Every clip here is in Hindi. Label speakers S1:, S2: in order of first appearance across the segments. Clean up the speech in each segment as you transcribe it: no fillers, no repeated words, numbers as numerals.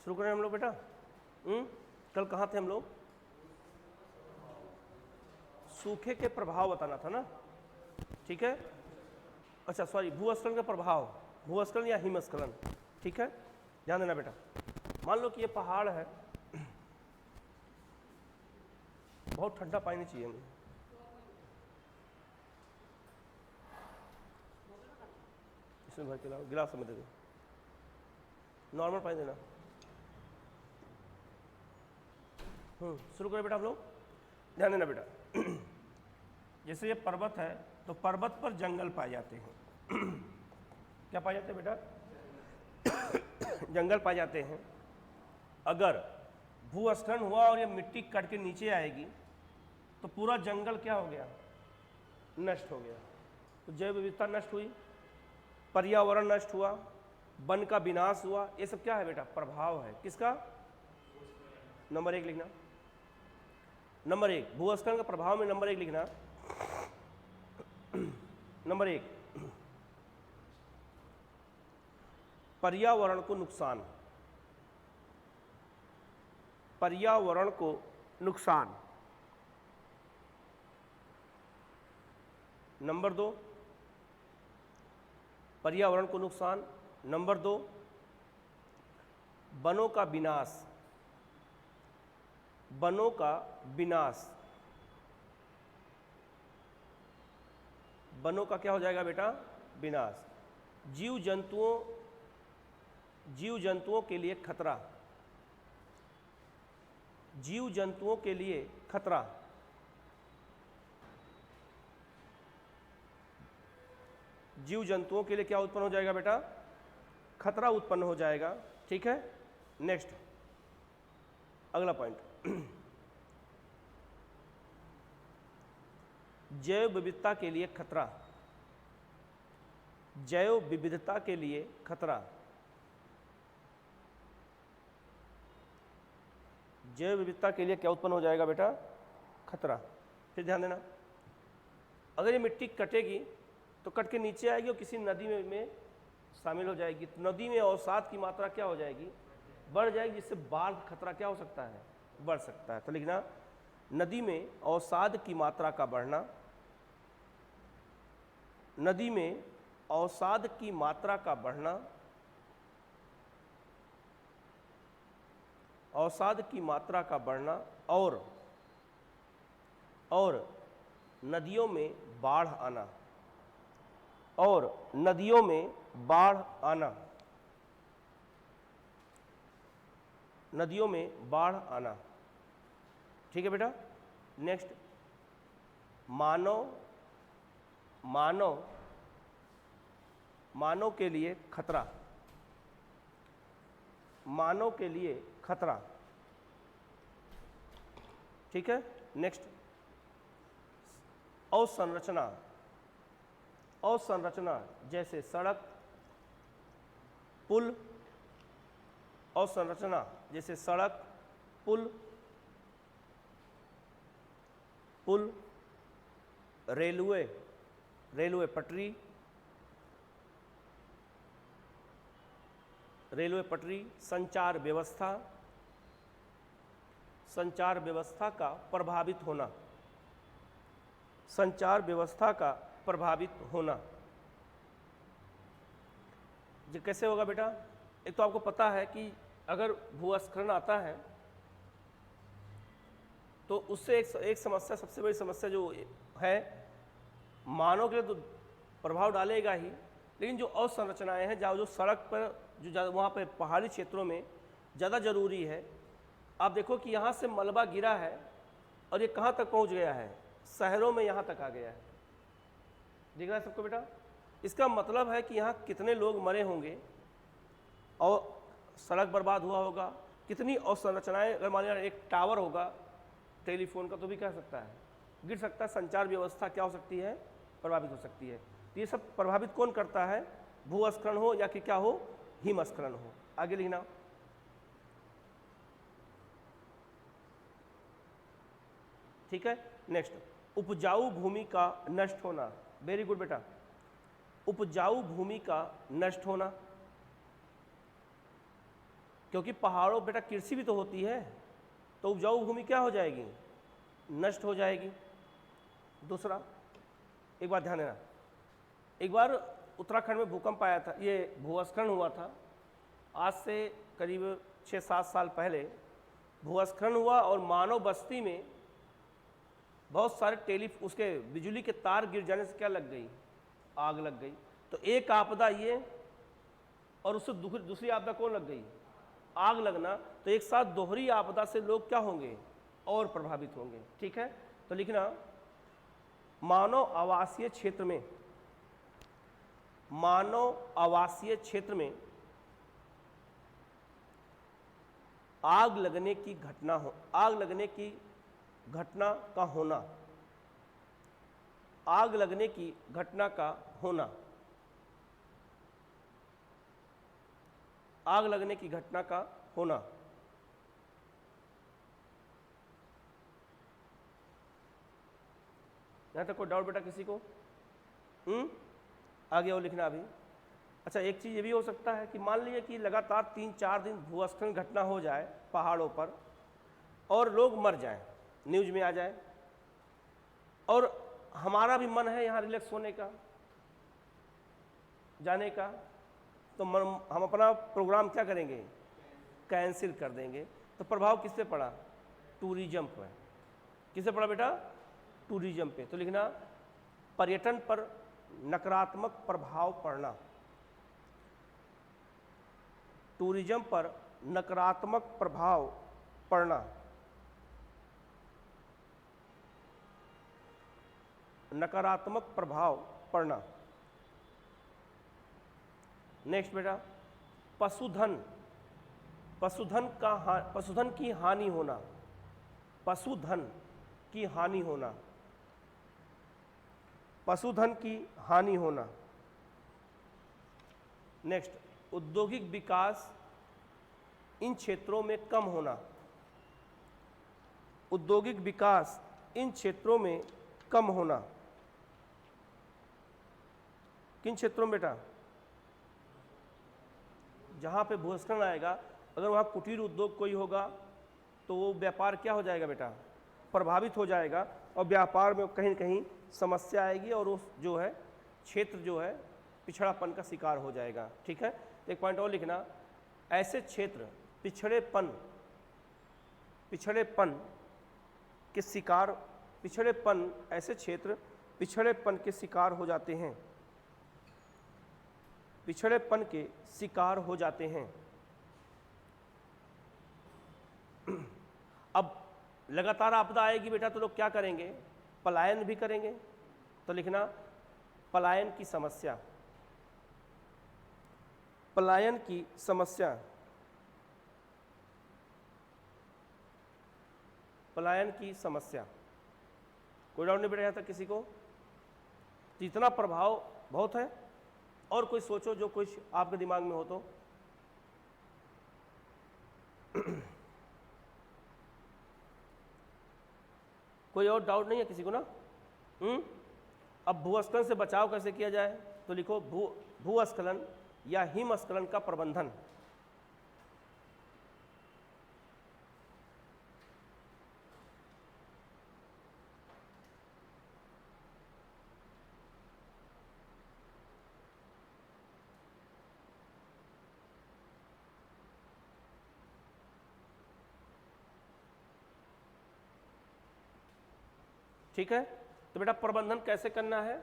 S1: शुरू करें हम लोग बेटा। कल कहाँ थे हम लोग? सूखे के प्रभाव बताना था ना, ठीक है। अच्छा सॉरी, भूस्खलन का प्रभाव, भूस्खलन या हिमस्खलन, ठीक है, ध्यान देना बेटा। मान लो कि ये पहाड़ है, बहुत ठंडा पानी चाहिए मुझे, इसमें भर के लाओ, गिलास में दे दो, नॉर्मल पानी देना। शुरू करें बेटा हम लोग, ध्यान देना बेटा। जैसे ये पर्वत है तो पर्वत पर जंगल पाए जाते हैं। क्या पाए जाते हैं बेटा? जंगल पाए जाते हैं। अगर भूस्खलन हुआ और ये मिट्टी कट के नीचे आएगी तो पूरा जंगल क्या हो गया? नष्ट हो गया। तो जैव विविधता नष्ट हुई, पर्यावरण नष्ट हुआ, वन का विनाश हुआ। ये सब क्या है बेटा? प्रभाव है। किसका? नंबर 1 लिखना। नंबर 1 भूस्खलन का प्रभाव में नंबर 1 लिखना। नंबर 1 पर्यावरण को नुकसान, पर्यावरण को नुकसान। नंबर 2 पर्यावरण को नुकसान। नंबर 2 वनों का विनाश, वनों का विनाश। वनों का क्या हो जाएगा बेटा? विनाश। जीव जंतुओं के लिए खतरा, जीव जंतुओं के लिए खतरा। जीव जंतुओं के लिए क्या उत्पन्न हो जाएगा बेटा? खतरा उत्पन्न हो जाएगा, ठीक है। नेक्स्ट अगला पॉइंट, जैव विविधता के लिए खतरा, जैव विविधता के लिए खतरा। जैव विविधता के लिए क्या उत्पन्न हो जाएगा बेटा? खतरा। फिर ध्यान देना, अगर ये मिट्टी कटेगी तो कट के नीचे आएगी और किसी नदी में शामिल हो जाएगी, तो नदी में अवसाद की मात्रा क्या हो जाएगी? बढ़ जाएगी, जिससे बाढ़ का खतरा क्या हो सकता है? बढ़ सकता है। तो लिखना, नदी में अवसाद की मात्रा का बढ़ना, नदी में अवसाद की मात्रा का बढ़ना, अवसाद की मात्रा का बढ़ना, और नदियों में बाढ़ आना, और नदियों में बाढ़ आना, नदियों में बाढ़ आना, ठीक है बेटा। नेक्स्ट, मानव के लिए खतरा, मानव के लिए खतरा, ठीक है। नेक्स्ट, अवसंरचना, अवसंरचना जैसे सड़क, पुल, अवसंरचना जैसे सड़क, पुल, रेलवे पटरी, रेलवे पटरी, संचार व्यवस्था, संचार व्यवस्था का प्रभावित होना, संचार व्यवस्था का प्रभावित होना। ये कैसे होगा बेटा? एक तो आपको पता है कि अगर भूस्खलन आता है तो उससे एक समस्या, सबसे बड़ी समस्या जो है, मानव के लिए तो प्रभाव डालेगा ही, लेकिन जो अवसंरचनाएं हैं, जो सड़क पर जो वहाँ पे पहाड़ी क्षेत्रों में ज़्यादा ज़रूरी है। आप देखो कि यहाँ से मलबा गिरा है और ये कहाँ तक पहुँच गया है? शहरों में यहाँ तक आ गया है। दिख रहा है सबको बेटा? इसका मतलब है कि यहाँ कितने लोग मरे होंगे और सड़क बर्बाद हुआ होगा, कितनी अवसंरचनाएं। अगर मान लिया एक टावर होगा टेलीफोन का तो भी क्या सकता है? गिर सकता है। संचार व्यवस्था क्या हो सकती है? प्रभावित हो सकती है। तो ये सब प्रभावित कौन करता है? भूस्खलन हो या कि क्या हो? हिमस्खलन हो। आगे लिखना, ठीक है। नेक्स्ट, उपजाऊ भूमि का नष्ट होना। वेरी गुड बेटा, उपजाऊ भूमि का नष्ट होना। क्योंकि पहाड़ों बेटा कृषि भी तो होती है, तो उपजाऊ भूमि क्या हो जाएगी, नष्ट हो जाएगी। दूसरा, एक बात ध्यान देना, एक बार उत्तराखंड में भूकंप आया था, ये भूस्खलन हुआ था, आज से करीब 6-7 साल पहले भूस्खलन हुआ और मानव बस्ती में बहुत सारे उसके बिजली के तार गिर जाने से क्या लग गई, आग लग गई। तो एक आपदा ये, और उससे दूसरी आपदा कौन लग गई, आग लगना। तो एक साथ दोहरी आपदा से लोग क्या होंगे, और प्रभावित होंगे। ठीक है, तो लिखना मानव आवासीय क्षेत्र में, मानव आवासीय क्षेत्र में आग लगने की घटना हो, आग लगने की घटना का होना, आग लगने की घटना का होना, आग लगने की घटना का होना। यहां तक कोई डाउट बेटा किसी को? आगे और लिखना अभी। अच्छा, एक चीज़ ये भी हो सकता है कि मान लीजिए कि लगातार 3-4 दिन भूस्खलन घटना हो जाए पहाड़ों पर और लोग मर जाएं, न्यूज में आ जाए, और हमारा भी मन है यहाँ रिलैक्स होने का, जाने का, तो हम अपना प्रोग्राम क्या करेंगे, कैंसिल कर देंगे। तो प्रभाव किस पे पड़ा, टूरिज्म पर। किससे पड़ा बेटा, टूरिज्म पे। तो लिखना पर्यटन पर नकारात्मक प्रभाव पड़ना, टूरिज्म पर नकारात्मक प्रभाव पड़ना, नकारात्मक प्रभाव पड़ना। नेक्स्ट बेटा, पशुधन, पशुधन की हानि होना, पशुधन की हानि होना, पशुधन की हानि होना। नेक्स्ट, औद्योगिक विकास इन क्षेत्रों में कम होना, औद्योगिक विकास इन क्षेत्रों में कम होना। किन क्षेत्रों में बेटा, जहां पे भूस्खलन आएगा, अगर वहां कुटीर उद्योग कोई होगा तो वो व्यापार क्या हो जाएगा बेटा, प्रभावित हो जाएगा, और व्यापार में कहीं न कहीं समस्या आएगी, और उस जो है क्षेत्र जो है पिछड़ापन का शिकार हो जाएगा। ठीक है, एक पॉइंट और लिखना, ऐसे क्षेत्र पिछड़ेपन के शिकार, पिछड़ेपन, ऐसे क्षेत्र पिछड़ेपन के शिकार हो जाते हैं, पिछड़ेपन के शिकार हो जाते हैं। अब लगातार आपदा आएगी बेटा तो लोग क्या करेंगे, पलायन भी करेंगे। तो लिखना पलायन की समस्या, पलायन की समस्या, पलायन की समस्या। कोई डाउट नहीं बेटा यहाँ तक किसी को? तो इतना प्रभाव बहुत है। और कोई सोचो जो कुछ आपके दिमाग में हो तो। कोई और डाउट नहीं है किसी को ना? अब भूस्खलन से बचाव कैसे किया जाए, तो लिखो भूस्खलन या हिमस्खलन का प्रबंधन। ठीक है, तो बेटा प्रबंधन कैसे करना है?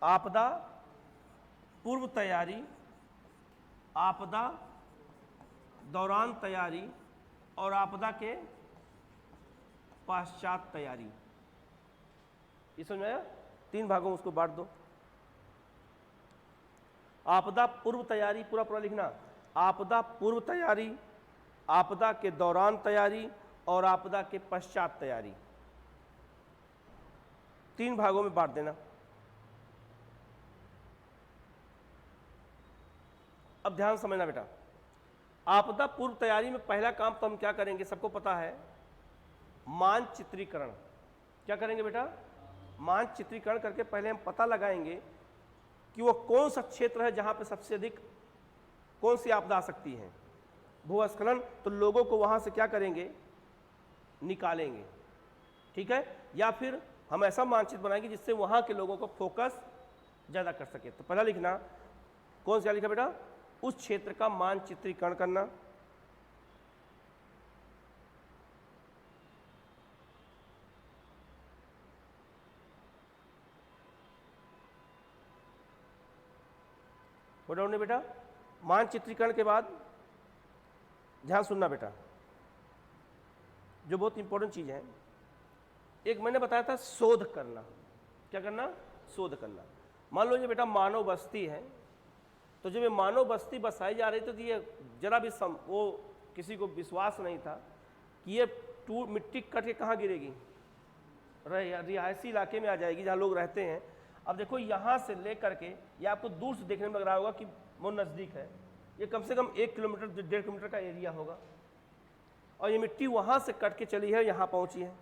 S1: आपदा पूर्व तैयारी, आपदा दौरान तैयारी, और आपदा के पश्चात तैयारी। ये समझ में आया? 3 भागों में उसको बांट दो। आपदा पूर्व तैयारी पूरा लिखना, आपदा पूर्व तैयारी, आपदा के दौरान तैयारी, और आपदा के पश्चात तैयारी। 3 भागों में बांट देना। अब ध्यान समझना बेटा, आपदा पूर्व तैयारी में पहला काम तो हम क्या करेंगे, सबको पता है, मानचित्रीकरण। क्या करेंगे बेटा? मानचित्रीकरण करके पहले हम पता लगाएंगे कि वो कौन सा क्षेत्र है जहाँ पे सबसे अधिक कौन सी आपदा आ सकती है, भूस्खलन, तो लोगों को वहाँ से क्या करेंगे, निकालेंगे, ठीक है। या फिर हम ऐसा मानचित्र बनाएंगे जिससे वहाँ के लोगों को फोकस ज़्यादा कर सके। तो पहला लिखना, कौन सा लिखा बेटा, उस क्षेत्र का मानचित्रीकरण करना, हो डाउन ने बेटा। मानचित्रीकरण के बाद ध्यान सुनना बेटा, जो बहुत इंपॉर्टेंट चीज है, एक मैंने बताया था शोध करना। क्या करना, शोध करना। मान लो ये बेटा मानव बस्ती है, तो जब ये मानव बस्ती बसाई जा रही थी तो ये जरा भी वो किसी को विश्वास नहीं था कि ये मिट्टी कट के कहाँ गिरेगी, रिहायशी इलाके में आ जाएगी जहाँ लोग रहते हैं। अब देखो यहाँ से लेकर के, ये आपको दूर से देखने में लग रहा होगा कि वो नज़दीक है, ये कम से कम 1 किलोमीटर 1.5 किलोमीटर का एरिया होगा, और ये मिट्टी वहाँ से कट के चली है, यहाँ पहुँची है।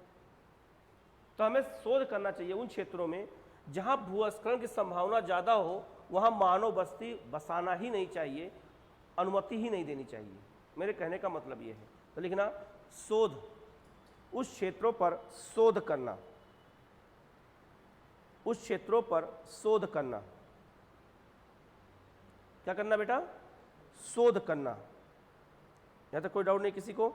S1: तो हमें शोध करना चाहिए उन क्षेत्रों में जहाँ भूस्खलन की संभावना ज़्यादा हो, वहाँ मानव बस्ती बसाना ही नहीं चाहिए, अनुमति ही नहीं देनी चाहिए। मेरे कहने का मतलब ये है। तो लिखना, शोध, उस क्षेत्रों पर शोध करना, उस क्षेत्रों पर शोध करना। क्या करना बेटा, शोध करना। यहां तक कोई डाउट नहीं किसी को?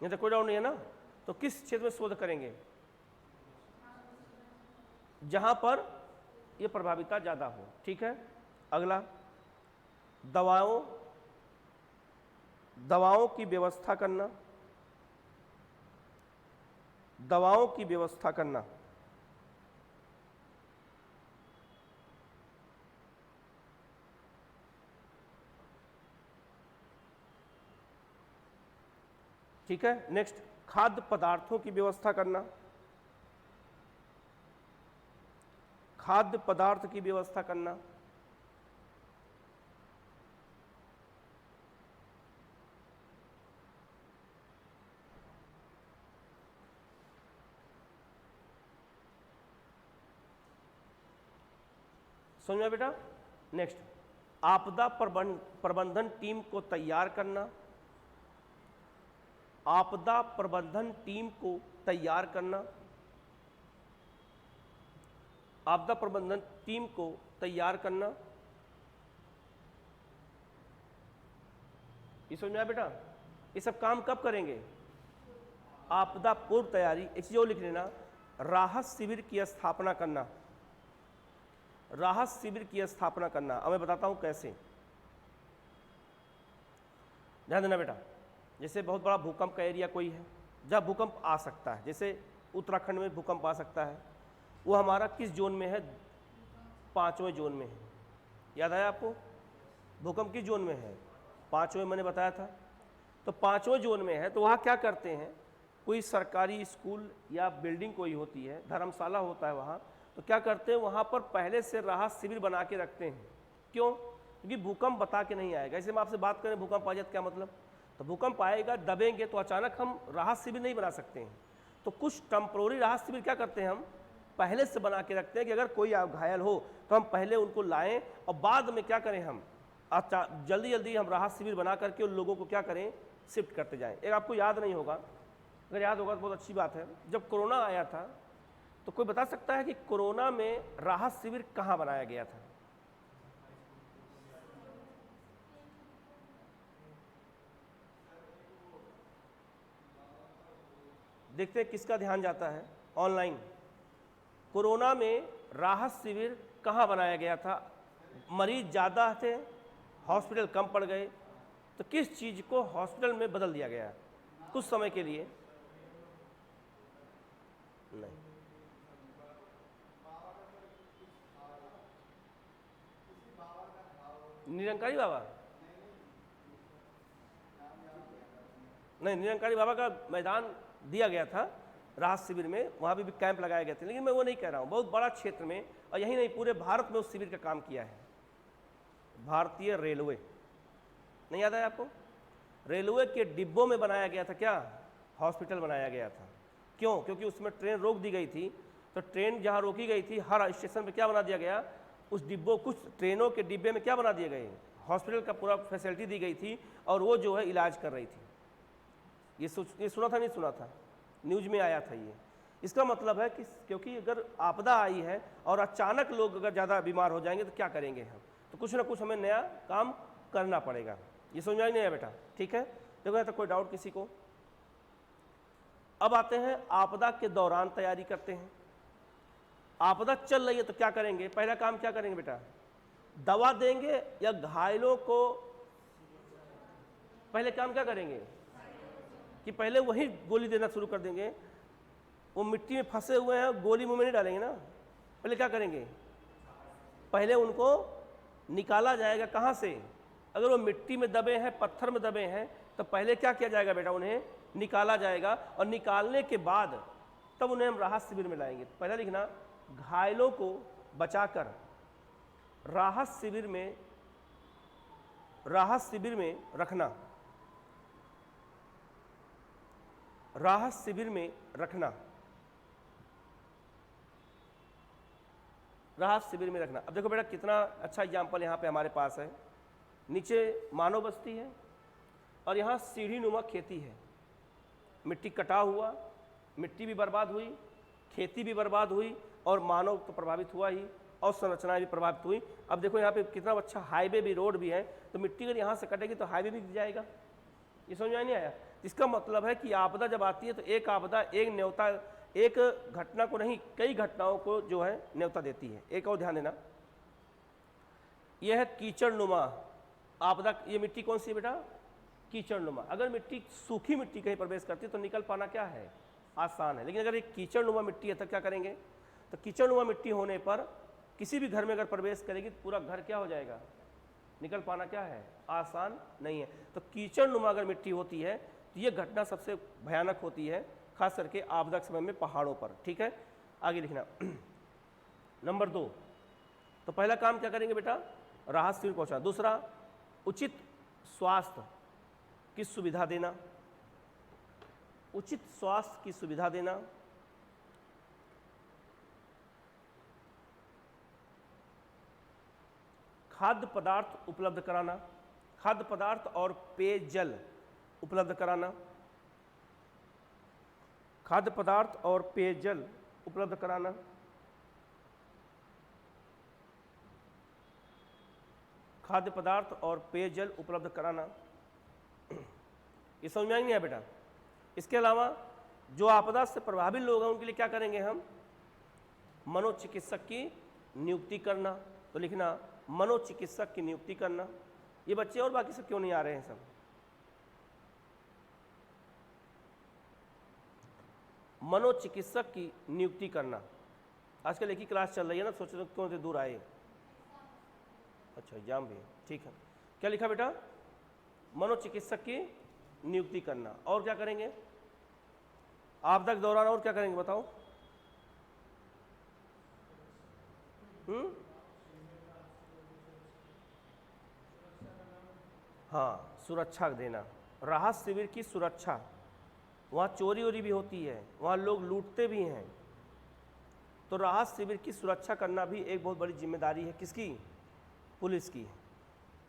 S1: यहां तक कोई डाउट नहीं है ना? तो किस क्षेत्र में शोध करेंगे, जहां पर यह प्रभाविता ज्यादा हो, ठीक है। अगला, दवाओं की व्यवस्था करना, दवाओं की व्यवस्था करना। ठीक है। नेक्स्ट, खाद्य पदार्थों की व्यवस्था करना, खाद्य पदार्थ की व्यवस्था करना। समझ में बेटा? नेक्स्ट, आपदा प्रबंधन टीम को तैयार करना, आपदा प्रबंधन टीम को तैयार करना, आपदा प्रबंधन टीम को तैयार करना। ये समझ में आया बेटा? ये सब काम कब करेंगे, आपदा पूर्व तैयारी। एक चीज और लिख लेना, राहत शिविर की स्थापना करना, राहत शिविर की स्थापना करना। अब मैं बताता हूं कैसे, ध्यान देना बेटा। जैसे बहुत बड़ा भूकंप का एरिया कोई है जहाँ भूकंप आ सकता है, जैसे उत्तराखंड में भूकंप आ सकता है, वो हमारा किस जोन में है, 5वें जोन में है। याद आया आपको? भूकंप किस जोन में है, 5वें मैंने बताया था। तो 5वें जोन में है, तो वहाँ क्या करते हैं, कोई सरकारी स्कूल या बिल्डिंग कोई होती है, धर्मशाला होता है वहाँ, तो क्या करते हैं, वहाँ पर पहले से राहत शिविर बना के रखते हैं। क्यों? क्योंकि भूकंप बता के नहीं आएगा। ऐसे में आपसे बात करें भूकंप आ जाए क्या मतलब, तो भूकंप आएगा, दबेंगे तो अचानक हम राहत शिविर नहीं बना सकते हैं। तो कुछ टेम्पोररी राहत शिविर क्या करते हैं, हम पहले से बना के रखते हैं कि अगर कोई घायल हो तो हम पहले उनको लाएं और बाद में क्या करें, हम जल्दी जल्दी हम राहत शिविर बना करके उन लोगों को क्या करें, शिफ्ट करते जाएं। एक आपको याद नहीं होगा, अगर याद होगा तो बहुत अच्छी बात है। जब कोरोना आया था तो कोई बता सकता है कि कोरोना में राहत शिविर कहाँ बनाया गया था? देखते हैं किसका ध्यान जाता है ऑनलाइन। कोरोना में राहत शिविर कहाँ बनाया गया था? मरीज ज़्यादा थे, हॉस्पिटल कम पड़ गए, तो किस चीज़ को हॉस्पिटल में बदल दिया गया कुछ समय के लिए? नहीं, निरंकारी बाबा नहीं, निरंकारी बाबा का मैदान दिया गया था राहत शिविर में, वहाँ भी कैंप लगाए गए थे, लेकिन मैं वो नहीं कह रहा हूँ। बहुत बड़ा क्षेत्र में, और यही नहीं पूरे भारत में उस शिविर का काम किया है भारतीय रेलवे। नहीं याद है आपको? रेलवे के डिब्बों में बनाया गया था क्या, हॉस्पिटल बनाया गया था। क्यों? क्योंकि उसमें ट्रेन रोक दी गई थी। तो ट्रेन जहाँ रोकी गई थी, हर स्टेशन पे क्या बना दिया गया, उस डिब्बों, कुछ ट्रेनों के डिब्बे में क्या बना दिए गए, हॉस्पिटल का पूरा फैसिलिटी दी गई थी, और वो जो है इलाज कर रही थी। ये सुना था, नहीं सुना था, न्यूज में आया था ये। इसका मतलब है कि क्योंकि अगर आपदा आई है और अचानक लोग अगर ज़्यादा बीमार हो जाएंगे तो क्या करेंगे हम, तो कुछ ना कुछ हमें नया काम करना पड़ेगा। ये समझ में नहीं आया बेटा? ठीक है, देखो यहाँ तक कोई डाउट किसी को? अब आते हैं आपदा के दौरान तैयारी करते हैं। आपदा चल रही है तो क्या करेंगे? पहला काम क्या करेंगे बेटा? दवा देंगे या घायलों को? पहले काम क्या करेंगे कि पहले वही गोली देना शुरू कर देंगे? वो मिट्टी में फंसे हुए हैं, गोली मुंह में नहीं डालेंगे ना। पहले क्या करेंगे? पहले उनको निकाला जाएगा। कहाँ से? अगर वो मिट्टी में दबे हैं, पत्थर में दबे हैं, तो पहले क्या किया जाएगा बेटा? उन्हें निकाला जाएगा, और निकालने के बाद तब उन्हें हम राहत शिविर में लाएंगे। पहला लिखना, घायलों को बचाकर राहत शिविर में रखना। राहत शिविर में रखना। राहत शिविर में रखना। अब देखो बेटा कितना अच्छा एग्जाम्पल यहाँ पे हमारे पास है। नीचे मानव बस्ती है और यहाँ सीढ़ी नुमा खेती है। मिट्टी कटा हुआ, मिट्टी भी बर्बाद हुई, खेती भी बर्बाद हुई, और मानव तो प्रभावित हुआ ही, और संरचनाएं भी प्रभावित हुई। अब देखो यहाँ पे कितना अच्छा हाईवे भी, रोड भी है, तो मिट्टी अगर यहाँ से कटेगी तो हाईवे भी गिर जाएगा। ये समझ में नहीं आया? इसका मतलब है कि आपदा जब आती है तो एक आपदा एक न्योता, एक घटना को नहीं, कई घटनाओं को जो है न्योता देती है। एक और ध्यान देना, यह है कीचड़नुमा आपदा। ये मिट्टी कौन सी है बेटा? कीचड़नुमा। अगर मिट्टी, सूखी मिट्टी कहीं प्रवेश करती है तो निकल पाना क्या है? आसान है। लेकिन अगर एक कीचड़नुमा मिट्टी है तो क्या करेंगे? तो कीचड़नुमा मिट्टी होने पर किसी भी घर में अगर प्रवेश करेगी तो पूरा घर क्या हो जाएगा? निकल पाना क्या है? आसान नहीं है। तो कीचड़नुमा अगर मिट्टी होती है तो ये घटना सबसे भयानक होती है, खास करके आपदा के समय में पहाड़ों पर। ठीक है, आगे लिखना। नंबर 2, तो पहला काम क्या करेंगे बेटा? राहत शिविर पहुंचाना। दूसरा, उचित स्वास्थ्य की सुविधा देना। उचित स्वास्थ्य की सुविधा देना। खाद्य पदार्थ उपलब्ध कराना। खाद्य पदार्थ और पेयजल उपलब्ध कराना। खाद्य पदार्थ और पेयजल उपलब्ध कराना। खाद्य पदार्थ और पेयजल उपलब्ध कराना। ये समझ में नहीं आया बेटा? इसके अलावा जो आपदा से प्रभावित लोग हैं उनके लिए क्या करेंगे हम? मनोचिकित्सक की नियुक्ति करना। तो लिखना, मनोचिकित्सक की नियुक्ति करना। ये बच्चे और बाकी सब क्यों नहीं आ रहे हैं सब? मनोचिकित्सक की नियुक्ति करना। आजकल एक ही क्लास चल रही है ना, सोच रहे क्यों से दूर आए? अच्छा, एग्जाम भी है, ठीक है। क्या लिखा बेटा? मनोचिकित्सक की नियुक्ति करना। और क्या करेंगे आपदा के दौरान? और क्या करेंगे बताओ? हाँ, सुरक्षा देना। राहत शिविर की सुरक्षा। वहाँ चोरी वोरी भी होती है, वहाँ लोग लूटते भी हैं, तो राहत शिविर की सुरक्षा करना भी एक बहुत बड़ी जिम्मेदारी है। किसकी? पुलिस की।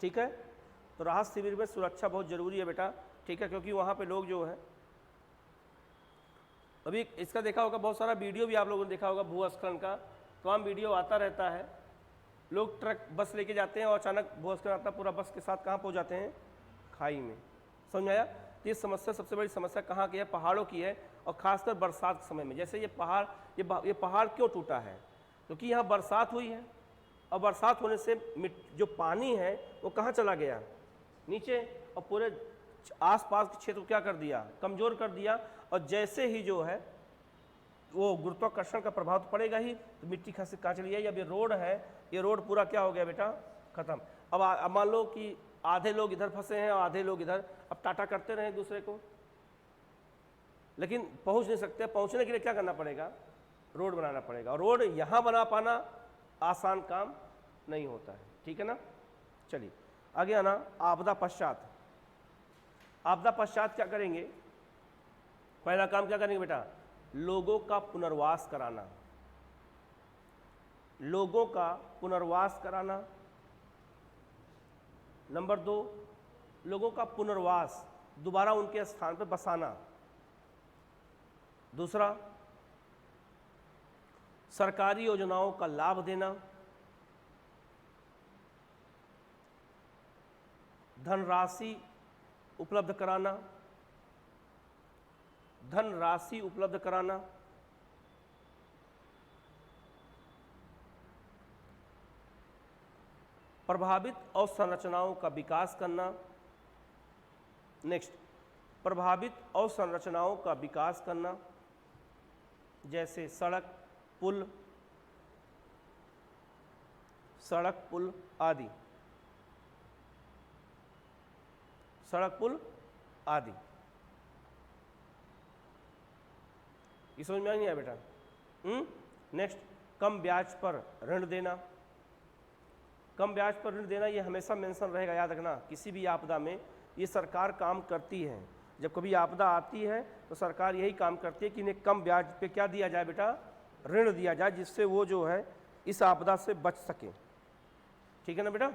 S1: ठीक है, तो राहत शिविर में सुरक्षा बहुत ज़रूरी है बेटा। ठीक है, क्योंकि वहाँ पे लोग जो है, अभी इसका देखा होगा, बहुत सारा वीडियो भी आप लोगों ने देखा होगा भूस्खलन का, तमाम वीडियो आता रहता है। लोग ट्रक बस लेके जाते हैं और अचानक भूस्खलन आता है, पूरा बस के साथ कहाँ पहुँच जाते हैं? खाई में। समझ में आया? तो ये समस्या, सबसे बड़ी समस्या कहाँ की है? पहाड़ों की है, और खासकर बरसात के समय में। जैसे ये पहाड़ क्यों टूटा है? क्योंकि यहाँ बरसात हुई है, और बरसात होने से जो पानी है वो कहाँ चला गया? नीचे, और पूरे आसपास के क्षेत्र को क्या कर दिया? कमज़ोर कर दिया। और जैसे ही जो है वो गुरुत्वाकर्षण का प्रभाव तो पड़ेगा ही, तो मिट्टी खस कहाँ चली जाएगी? अब ये रोड है, ये रोड पूरा क्या हो गया बेटा? खत्म। अब मान लो कि आधे लोग इधर फंसे हैं और आधे लोग इधर, अब टाटा करते रहे एक दूसरे को, लेकिन पहुंच नहीं सकते। पहुंचने के लिए क्या करना पड़ेगा? रोड बनाना पड़ेगा। और रोड यहाँ बना पाना आसान काम नहीं होता है। ठीक है ना? चलिए आगे आना। आपदा पश्चात। आपदा पश्चात क्या करेंगे? पहला काम क्या करेंगे बेटा? लोगों का पुनर्वास कराना, लोगों का पुनर्वास कराना। नंबर 2, लोगों का पुनर्वास, दोबारा उनके स्थान पर बसाना। दूसरा, सरकारी योजनाओं का लाभ देना, धनराशि उपलब्ध कराना, धनराशि उपलब्ध कराना। प्रभावित अवसंरचनाओं का विकास करना। नेक्स्ट, प्रभावित अवसंरचनाओं का विकास करना, जैसे सड़क, पुल, सड़क पुल आदि, सड़क पुल आदि। ये समझ में नहीं आया बेटा? नेक्स्ट, कम ब्याज पर ऋण देना। कम ब्याज पर ऋण देना ये हमेशा मेंशन रहेगा, याद रखना। किसी भी आपदा में ये सरकार काम करती है। जब कभी आपदा आती है तो सरकार यही काम करती है कि इन्हें कम ब्याज पे क्या दिया जाए बेटा? ऋण दिया जाए, जिससे वो जो है इस आपदा से बच सके। ठीक है ना बेटा?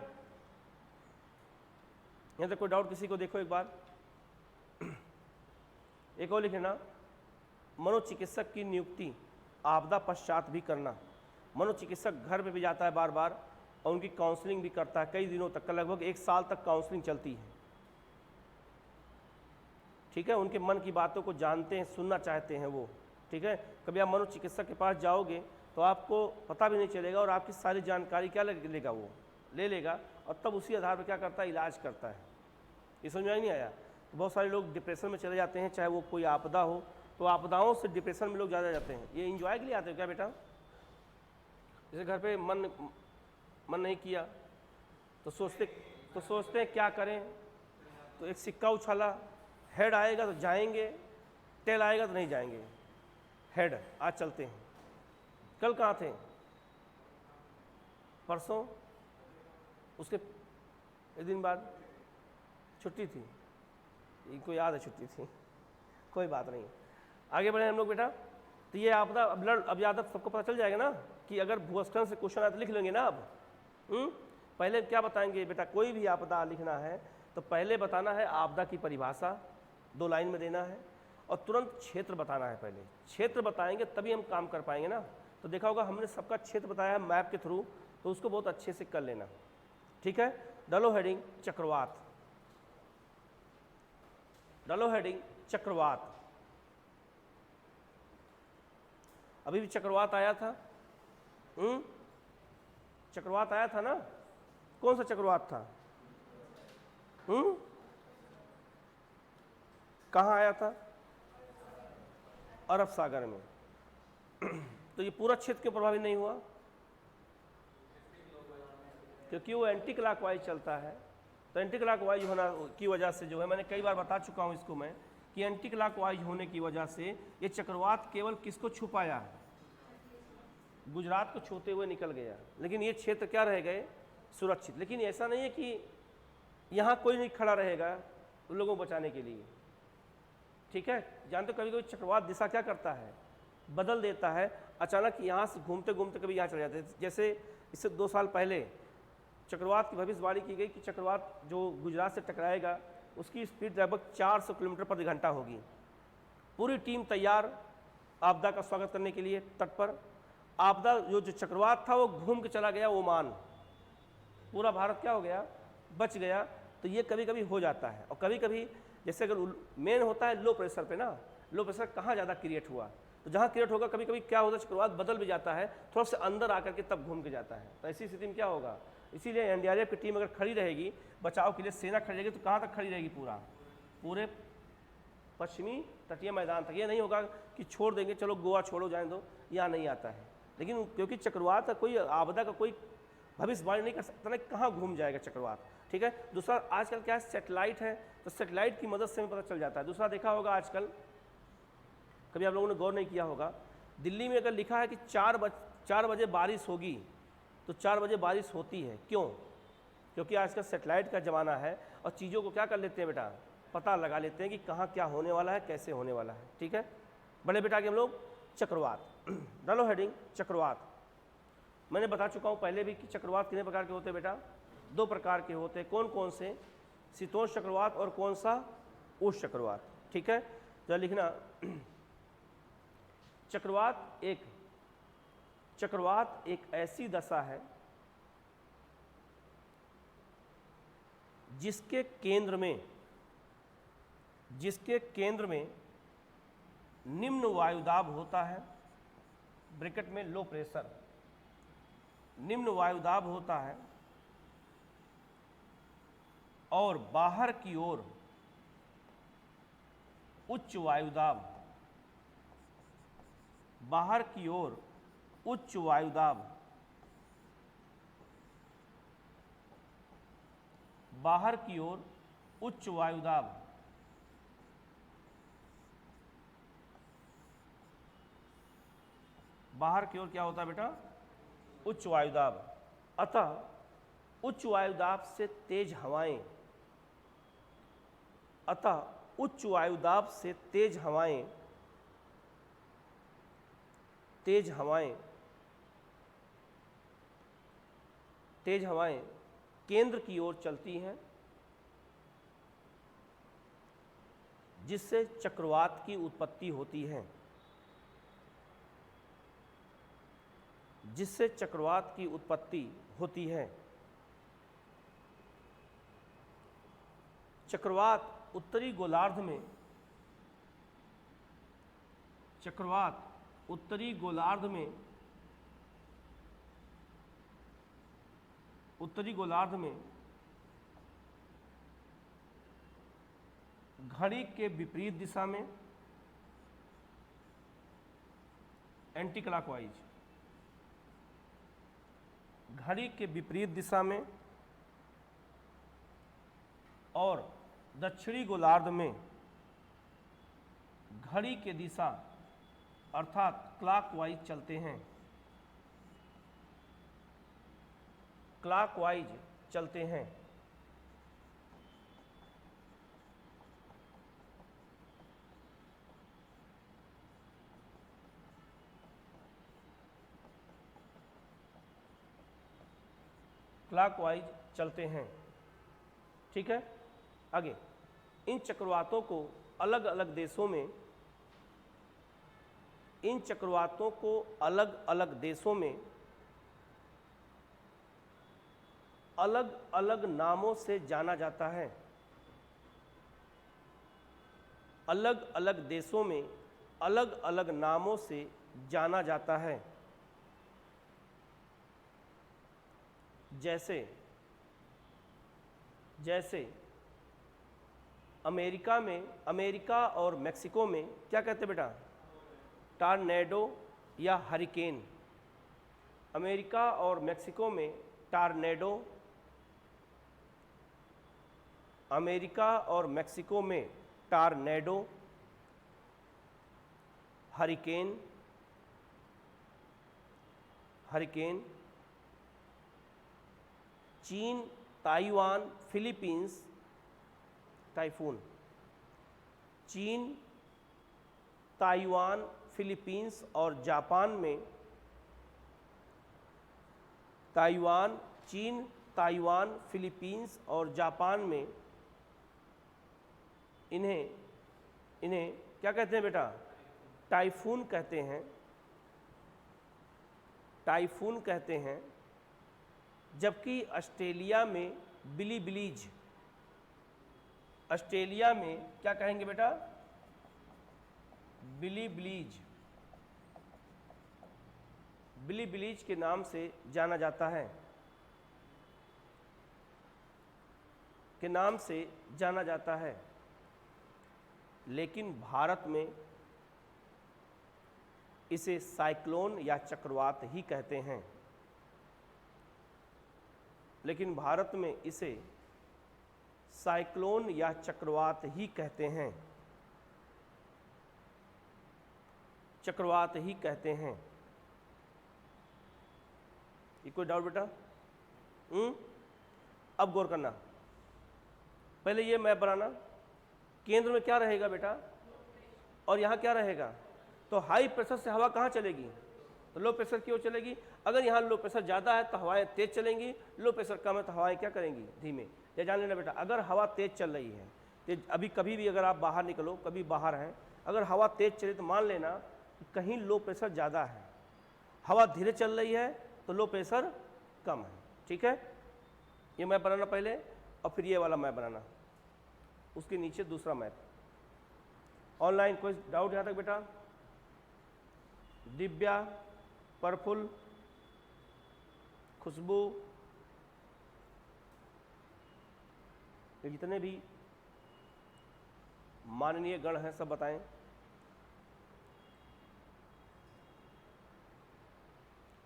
S1: यहाँ तक कोई डाउट किसी को? देखो एक बार, एक और लिखना, मनोचिकित्सक की नियुक्ति आपदा पश्चात भी करना। मनोचिकित्सक घर पे भी जाता है बार बार और उनकी काउंसलिंग भी करता है, कई दिनों तक, लगभग 1 साल तक काउंसलिंग चलती है। ठीक है, उनके मन की बातों को जानते हैं, सुनना चाहते हैं वो। ठीक है, कभी आप मनोचिकित्सक के पास जाओगे तो आपको पता भी नहीं चलेगा और आपकी सारी जानकारी क्या लेगा, वो ले लेगा और तब उसी आधार पर क्या करता है? इलाज करता है। ये समझ में नहीं आया? तो बहुत सारे लोग डिप्रेशन में चले जाते हैं, चाहे वो कोई आपदा हो, तो आपदाओं से डिप्रेशन में लोग ज़्यादा जाते हैं। ये इंजॉय के लिए आते हो क्या बेटा? जैसे घर पे मन नहीं किया तो सोचते हैं क्या करें, तो एक सिक्का उछाला, हेड आएगा तो जाएंगे, टेल आएगा तो नहीं जाएंगे। हेड, आज चलते हैं। कल कहाँ थे? परसों, उसके एक दिन बाद छुट्टी थी, इनको याद है छुट्टी थी, कोई बात नहीं। आगे बढ़े हम लोग बेटा। तो ये आपदा अब याद सबको पता चल जाएगा ना कि अगर भूस्खलन से क्वेश्चन आए तो लिख लेंगे ना अब। पहले क्या बताएंगे बेटा? कोई भी आपदा लिखना है तो पहले बताना है आपदा की परिभाषा, 2 लाइन में देना है, और तुरंत क्षेत्र बताना है। पहले क्षेत्र बताएंगे तभी हम काम कर पाएंगे ना। तो देखा होगा हमने सबका क्षेत्र बताया है मैप के थ्रू, तो उसको बहुत अच्छे से कर लेना। ठीक है, डालो हेडिंग चक्रवात, डालो हेडिंग चक्रवात। अभी भी चक्रवात आया था, चक्रवात आया था ना? कौन सा चक्रवात था? कहाँ आया था? अरब सागर में। तो ये पूरा क्षेत्र क्यों प्रभावित नहीं हुआ? क्योंकि वो एंटी क्लॉकवाइज चलता है। तो एंटी क्लॉकवाइज होना की वजह से जो है, मैंने कई बार बता चुका हूँ इसको मैं, कि एंटी क्लॉकवाइज होने की वजह से ये चक्रवात केवल किसको छुपाया? गुजरात को छूते हुए निकल गया, लेकिन ये क्षेत्र क्या रह गए? सुरक्षित। लेकिन ऐसा नहीं है कि यहाँ कोई नहीं खड़ा रहेगा उन लोगों को बचाने के लिए। ठीक है, जानते हो कभी कभी चक्रवात दिशा क्या करता है? बदल देता है। अचानक यहाँ से घूमते घूमते कभी यहाँ चले जाते हैं। जैसे इससे 2 साल पहले चक्रवात की भविष्यवाणी की गई कि चक्रवात जो गुजरात से टकराएगा उसकी स्पीड लगभग 400 किलोमीटर प्रति घंटा होगी। पूरी टीम तैयार आपदा का स्वागत करने के लिए तट पर। आपदा जो चक्रवात था वो घूम के चला गया ओमान, पूरा भारत क्या हो गया? बच गया। तो ये कभी कभी हो जाता है। और कभी कभी जैसे अगर मेन होता है लो प्रेशर पे ना, लो प्रेशर कहाँ ज़्यादा क्रिएट हुआ, तो जहाँ क्रिएट होगा कभी कभी क्या होता है? चक्रवात बदल भी जाता है, थोड़ा सा अंदर आकर के तब घूम के जाता है। तो ऐसी स्थिति में क्या होगा? इसीलिए एनडीआरएफ की टीम अगर खड़ी रहेगी बचाव के लिए, सेना खड़ी रहेगी, तो कहाँ तक खड़ी रहेगी? पूरे पश्चिमी तटीय मैदान तक। ये नहीं होगा कि छोड़ देंगे, चलो गोवा छोड़ो, जाने दो, यहाँ नहीं आता है। लेकिन क्योंकि चक्रवात का कोई आपदा का कोई भविष्यवाणी नहीं कर सकता ना कहाँ घूम जाएगा चक्रवात। ठीक है, दूसरा आजकल क्या है? सैटेलाइट है, तो सैटेलाइट की मदद से हमें पता चल जाता है। दूसरा देखा होगा आजकल, कभी आप लोगों ने गौर नहीं किया होगा, दिल्ली में अगर लिखा है कि 4 बजे बारिश होगी, तो 4 बजे बारिश होती है। क्यों? क्योंकि आजकल सैटेलाइट का ज़माना है और चीज़ों को क्या कर लेते हैं बेटा? पता लगा लेते हैं कि कहाँ क्या होने वाला है, कैसे होने वाला है। ठीक है, बड़े बेटा के हम लोग चक्रवात। डालो हेडिंग चक्रवात। मैंने बता चुका हूँ पहले भी कि चक्रवात कितने प्रकार के होते हैं बेटा, 2 प्रकार के होते हैं। कौन कौन से? शीतोष्ण चक्रवात और कौन सा? उष्ण चक्रवात। ठीक है, तो लिखना चक्रवात एक ऐसी दशा है जिसके केंद्र में निम्न वायुदाब होता है, ब्रैकेट में लो प्रेशर, निम्न वायुदाब होता है और बाहर की ओर उच्च वायुदाब, बाहर की ओर उच्च वायुदाब, बाहर की ओर उच्च वायुदाब, बाहर की ओर क्या होता है बेटा? उच्च वायुदाब। अतः उच्च वायुदाब से तेज हवाएं, अतः उच्च वायुदाब से तेज हवाएं केंद्र की ओर चलती हैं, जिससे चक्रवात की उत्पत्ति होती है, जिससे चक्रवात की उत्पत्ति होती है। चक्रवात उत्तरी गोलार्ध में, चक्रवात उत्तरी गोलार्ध में, उत्तरी गोलार्ध में घड़ी के विपरीत दिशा में, एंटी क्लॉकवाइज, घड़ी के विपरीत दिशा में और दक्षिणी गोलार्ध में घड़ी के दिशा अर्थात क्लॉकवाइज चलते हैं, क्लॉकवाइज चलते हैं। क्लॉकवाइज चलते हैं। ठीक है, आगे इन चक्रवातों को अलग अलग देशों में, इन चक्रवातों को अलग अलग देशों में अलग अलग नामों से जाना जाता है, अलग अलग देशों में अलग अलग नामों से जाना जाता है। जैसे अमेरिका और मेक्सिको में क्या कहते हैं बेटा? टॉर्नेडो या हरिकेन। अमेरिका और मेक्सिको में टॉर्नेडो, अमेरिका और मेक्सिको में टॉर्नेडो, हरिकेन, चीन, ताइवान, फिलीपींस, टाइफून। चीन, ताइवान, फिलीपींस और जापान में, चीन, ताइवान, फिलीपींस और जापान में इन्हें क्या कहते हैं बेटा? टाइफून कहते हैं, टाइफून कहते हैं। जबकि ऑस्ट्रेलिया में बिलीबिलीज, ऑस्ट्रेलिया में क्या कहेंगे बेटा? बिलीबिलीज, बिलीबिलीज के नाम से जाना जाता है, के नाम से जाना जाता है। लेकिन भारत में इसे साइक्लोन या चक्रवात ही कहते हैं, लेकिन भारत में इसे साइक्लोन या चक्रवात ही कहते हैं, चक्रवात ही कहते हैं। ये कोई डाउट बेटा? अब गौर करना, पहले ये मैप बनाना। केंद्र में क्या रहेगा बेटा? और यहाँ क्या रहेगा? तो हाई प्रेशर से हवा कहाँ चलेगी, तो लो प्रेशर की ओर चलेगी। अगर यहाँ लो प्रेशर ज़्यादा है तो हवाएं तेज चलेंगी, लो प्रेशर कम है तो हवाएं क्या करेंगी, धीमे। ये जान लेना बेटा, अगर हवा तेज चल रही है तेज, अभी कभी भी अगर आप बाहर निकलो, कभी बाहर हैं, अगर हवा तेज चले तो मान लेना कि कहीं लो प्रेशर ज़्यादा है, हवा धीरे चल रही है तो लो प्रेशर कम है। ठीक है, ये मैप बनाना पहले और फिर ये वाला मैप बनाना, उसके नीचे दूसरा मैप। ऑनलाइन कोई डाउट यहाँ तक बेटा? दिव्या, प्रफुल्ल, खुशबू, ये जितने भी माननीय गण हैं सब बताएं।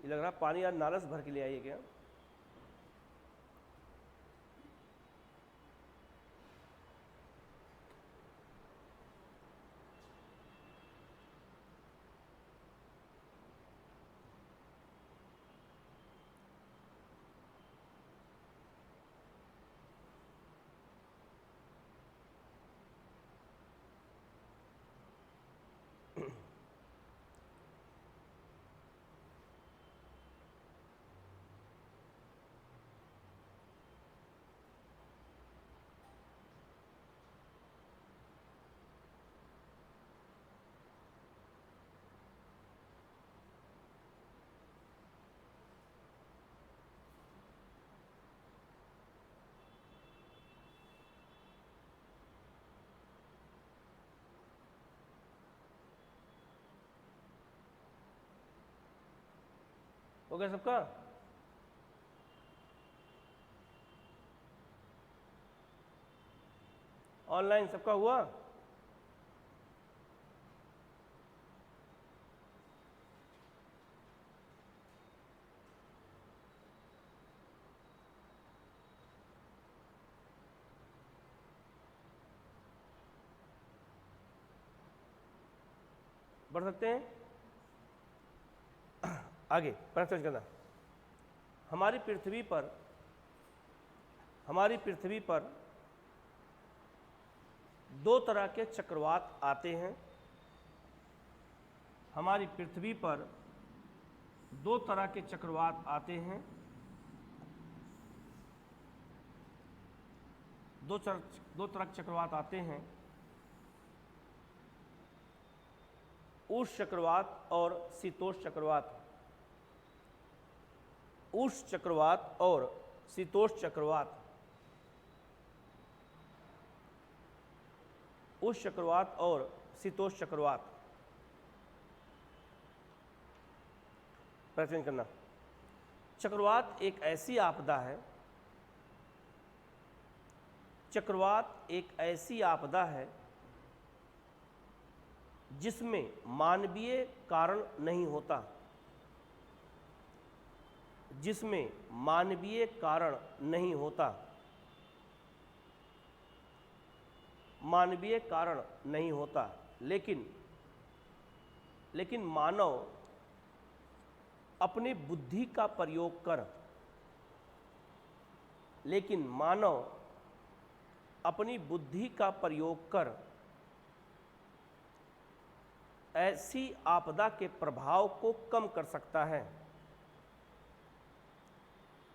S1: ये लग रहा पानी यार नालस भर के ले आइए क्या? हो गया सबका? ऑनलाइन सबका हुआ? बढ़ सकते हैं आगे। प्रश्न करना, हमारी पृथ्वी पर दो तरह के चक्रवात आते हैं। हमारी पृथ्वी पर दो तरह के चक्रवात आते हैं। दो तरह के चक्रवात आते हैं, उष्ण चक्रवात और शीतोष्ण चक्रवात। उष्ण चक्रवात और शीतोष्ण चक्रवात। उष्ण चक्रवात और शीतोष्ण चक्रवात। प्रश्न करना, चक्रवात एक ऐसी आपदा है, चक्रवात एक ऐसी आपदा है जिसमें मानवीय कारण नहीं होता, जिसमें मानवीय कारण नहीं होता, मानवीय कारण नहीं होता, लेकिन मानव अपनी बुद्धि का प्रयोग कर, लेकिन मानव अपनी बुद्धि का प्रयोग कर ऐसी आपदा के प्रभाव को कम कर सकता है।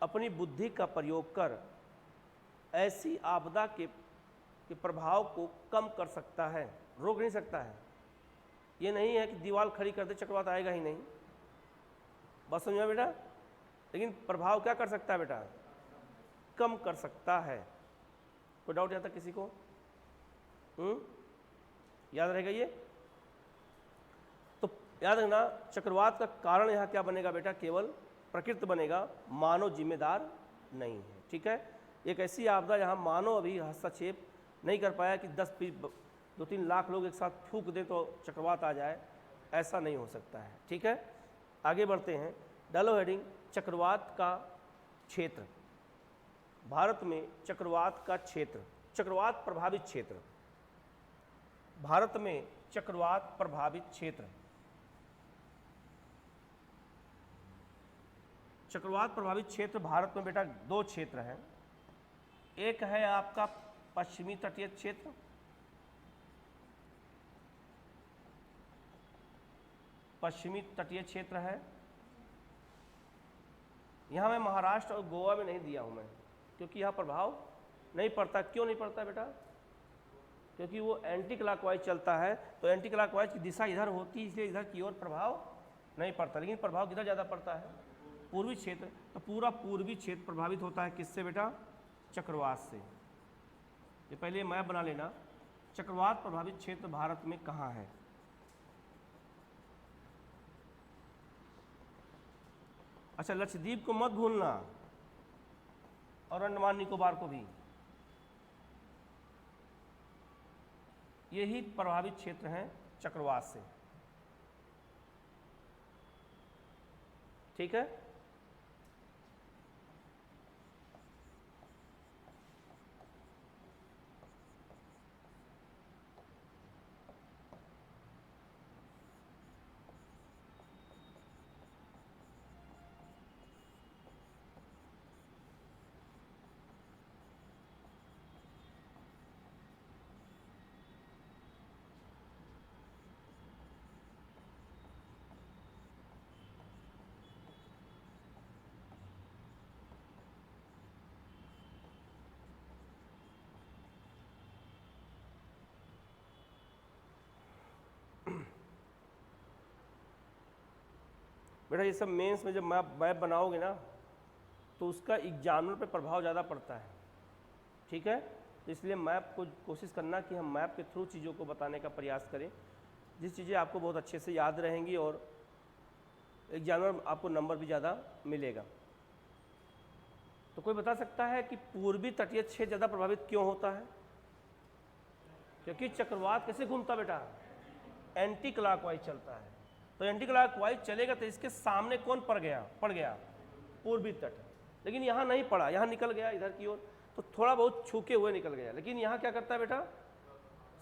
S1: अपनी बुद्धि का प्रयोग कर ऐसी आपदा के प्रभाव को कम कर सकता है, रोक नहीं सकता है। ये नहीं है कि दीवार खड़ी कर दे चक्रवात आएगा ही नहीं, बस समझो बेटा। लेकिन प्रभाव क्या कर सकता है बेटा? कम कर सकता है। कोई डाउट यहाँ तक किसी को? याद रहेगा ये? तो याद रखना, चक्रवात का कारण यहाँ क्या बनेगा बेटा? केवल प्रकृति बनेगा, मानव जिम्मेदार नहीं है। ठीक है, एक ऐसी आपदा यहाँ मानव अभी हस्तक्षेप नहीं कर पाया कि 2-3 लाख लोग एक साथ फूंक दें तो चक्रवात आ जाए, ऐसा नहीं हो सकता है। ठीक है, आगे बढ़ते हैं। डालो हेडिंग, चक्रवात का क्षेत्र। भारत में चक्रवात का क्षेत्र, चक्रवात प्रभावित क्षेत्र। भारत में चक्रवात प्रभावित क्षेत्र। चक्रवात प्रभावित क्षेत्र भारत में बेटा 2 क्षेत्र हैं। एक है आपका पश्चिमी तटीय क्षेत्र, पश्चिमी तटीय क्षेत्र है। यहाँ मैं महाराष्ट्र और गोवा में नहीं दिया हूँ मैं, क्योंकि यहाँ प्रभाव नहीं पड़ता। क्यों नहीं पड़ता बेटा? क्योंकि वो एंटी क्लॉकवाइज चलता है, तो एंटी क्लॉकवाइज की दिशा इधर होती है, इसलिए इधर की ओर प्रभाव नहीं पड़ता। लेकिन प्रभाव किधर ज़्यादा पड़ता है? पूर्वी क्षेत्र। तो पूरा पूर्वी क्षेत्र प्रभावित होता है किससे बेटा? चक्रवात से। ये पहले मैप बना लेना, चक्रवात प्रभावित क्षेत्र भारत में कहाँ है। अच्छा, लक्षद्वीप को मत भूलना और अंडमान निकोबार को भी। यही प्रभावित क्षेत्र हैं चक्रवात से। ठीक है। बेटा ये सब मेंस में जब मैप बनाओगे ना, तो उसका एग्जामिनर पे प्रभाव ज़्यादा पड़ता है। ठीक है। तो इसलिए मैप को कोशिश करना कि हम मैप के थ्रू चीज़ों को बताने का प्रयास करें, जिस चीज़ें आपको बहुत अच्छे से याद रहेंगी और एग्जामिनर आपको नंबर भी ज़्यादा मिलेगा। तो कोई बता सकता है कि पूर्वी तटीय क्षेत्र ज़्यादा प्रभावित क्यों होता है? क्योंकि चक्रवात कैसे घूमता बेटा? एंटी क्लॉकवाइज चलता है। तो एंटी क्लॉकवाइज चलेगा तो इसके सामने कौन पड़ गया? पूर्वी तट। लेकिन यहाँ नहीं पड़ा, यहाँ निकल गया इधर की ओर, तो थोड़ा बहुत छूके हुए निकल गया। लेकिन यहाँ क्या करता है बेटा?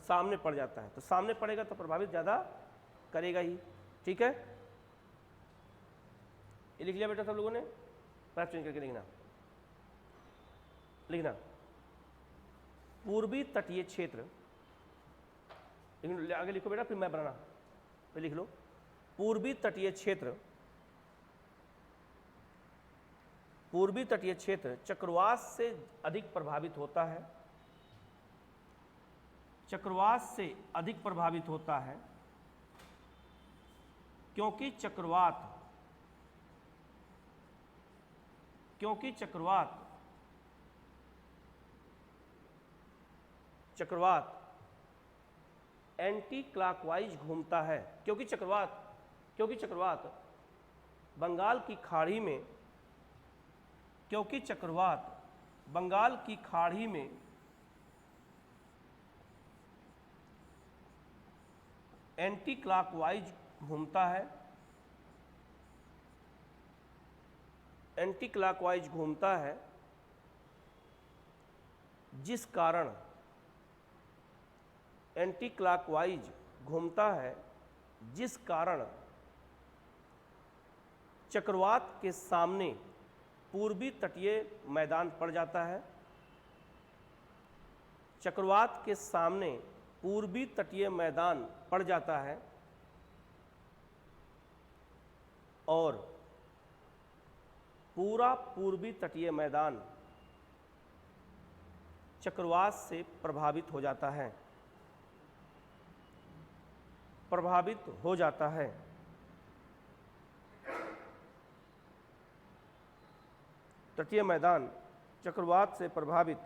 S1: सामने पड़ जाता है। तो सामने पड़ेगा तो प्रभावित ज़्यादा करेगा ही। ठीक है। ये लिख लिया बेटा सब लोगों ने? पैप चेंज करके लिखना पूर्वी तटीय क्षेत्र। लेकिन आगे लिखो बेटा, फिर मैं बनाना। तो लिख लो पूर्वी तटीय क्षेत्र। पूर्वी तटीय क्षेत्र चक्रवात से अधिक प्रभावित होता है। चक्रवात से अधिक प्रभावित होता है क्योंकि चक्रवात एंटी क्लॉकवाइज घूमता है। क्योंकि चक्रवात बंगाल की खाड़ी में एंटी क्लॉकवाइज घूमता है, जिस कारण चक्रवात के सामने पूर्वी तटीय मैदान पड़ जाता है। चक्रवात के सामने पूर्वी तटीय मैदान पड़ जाता है और पूरा पूर्वी तटीय मैदान चक्रवात से प्रभावित हो जाता है। तटीय मैदान चक्रवात से प्रभावित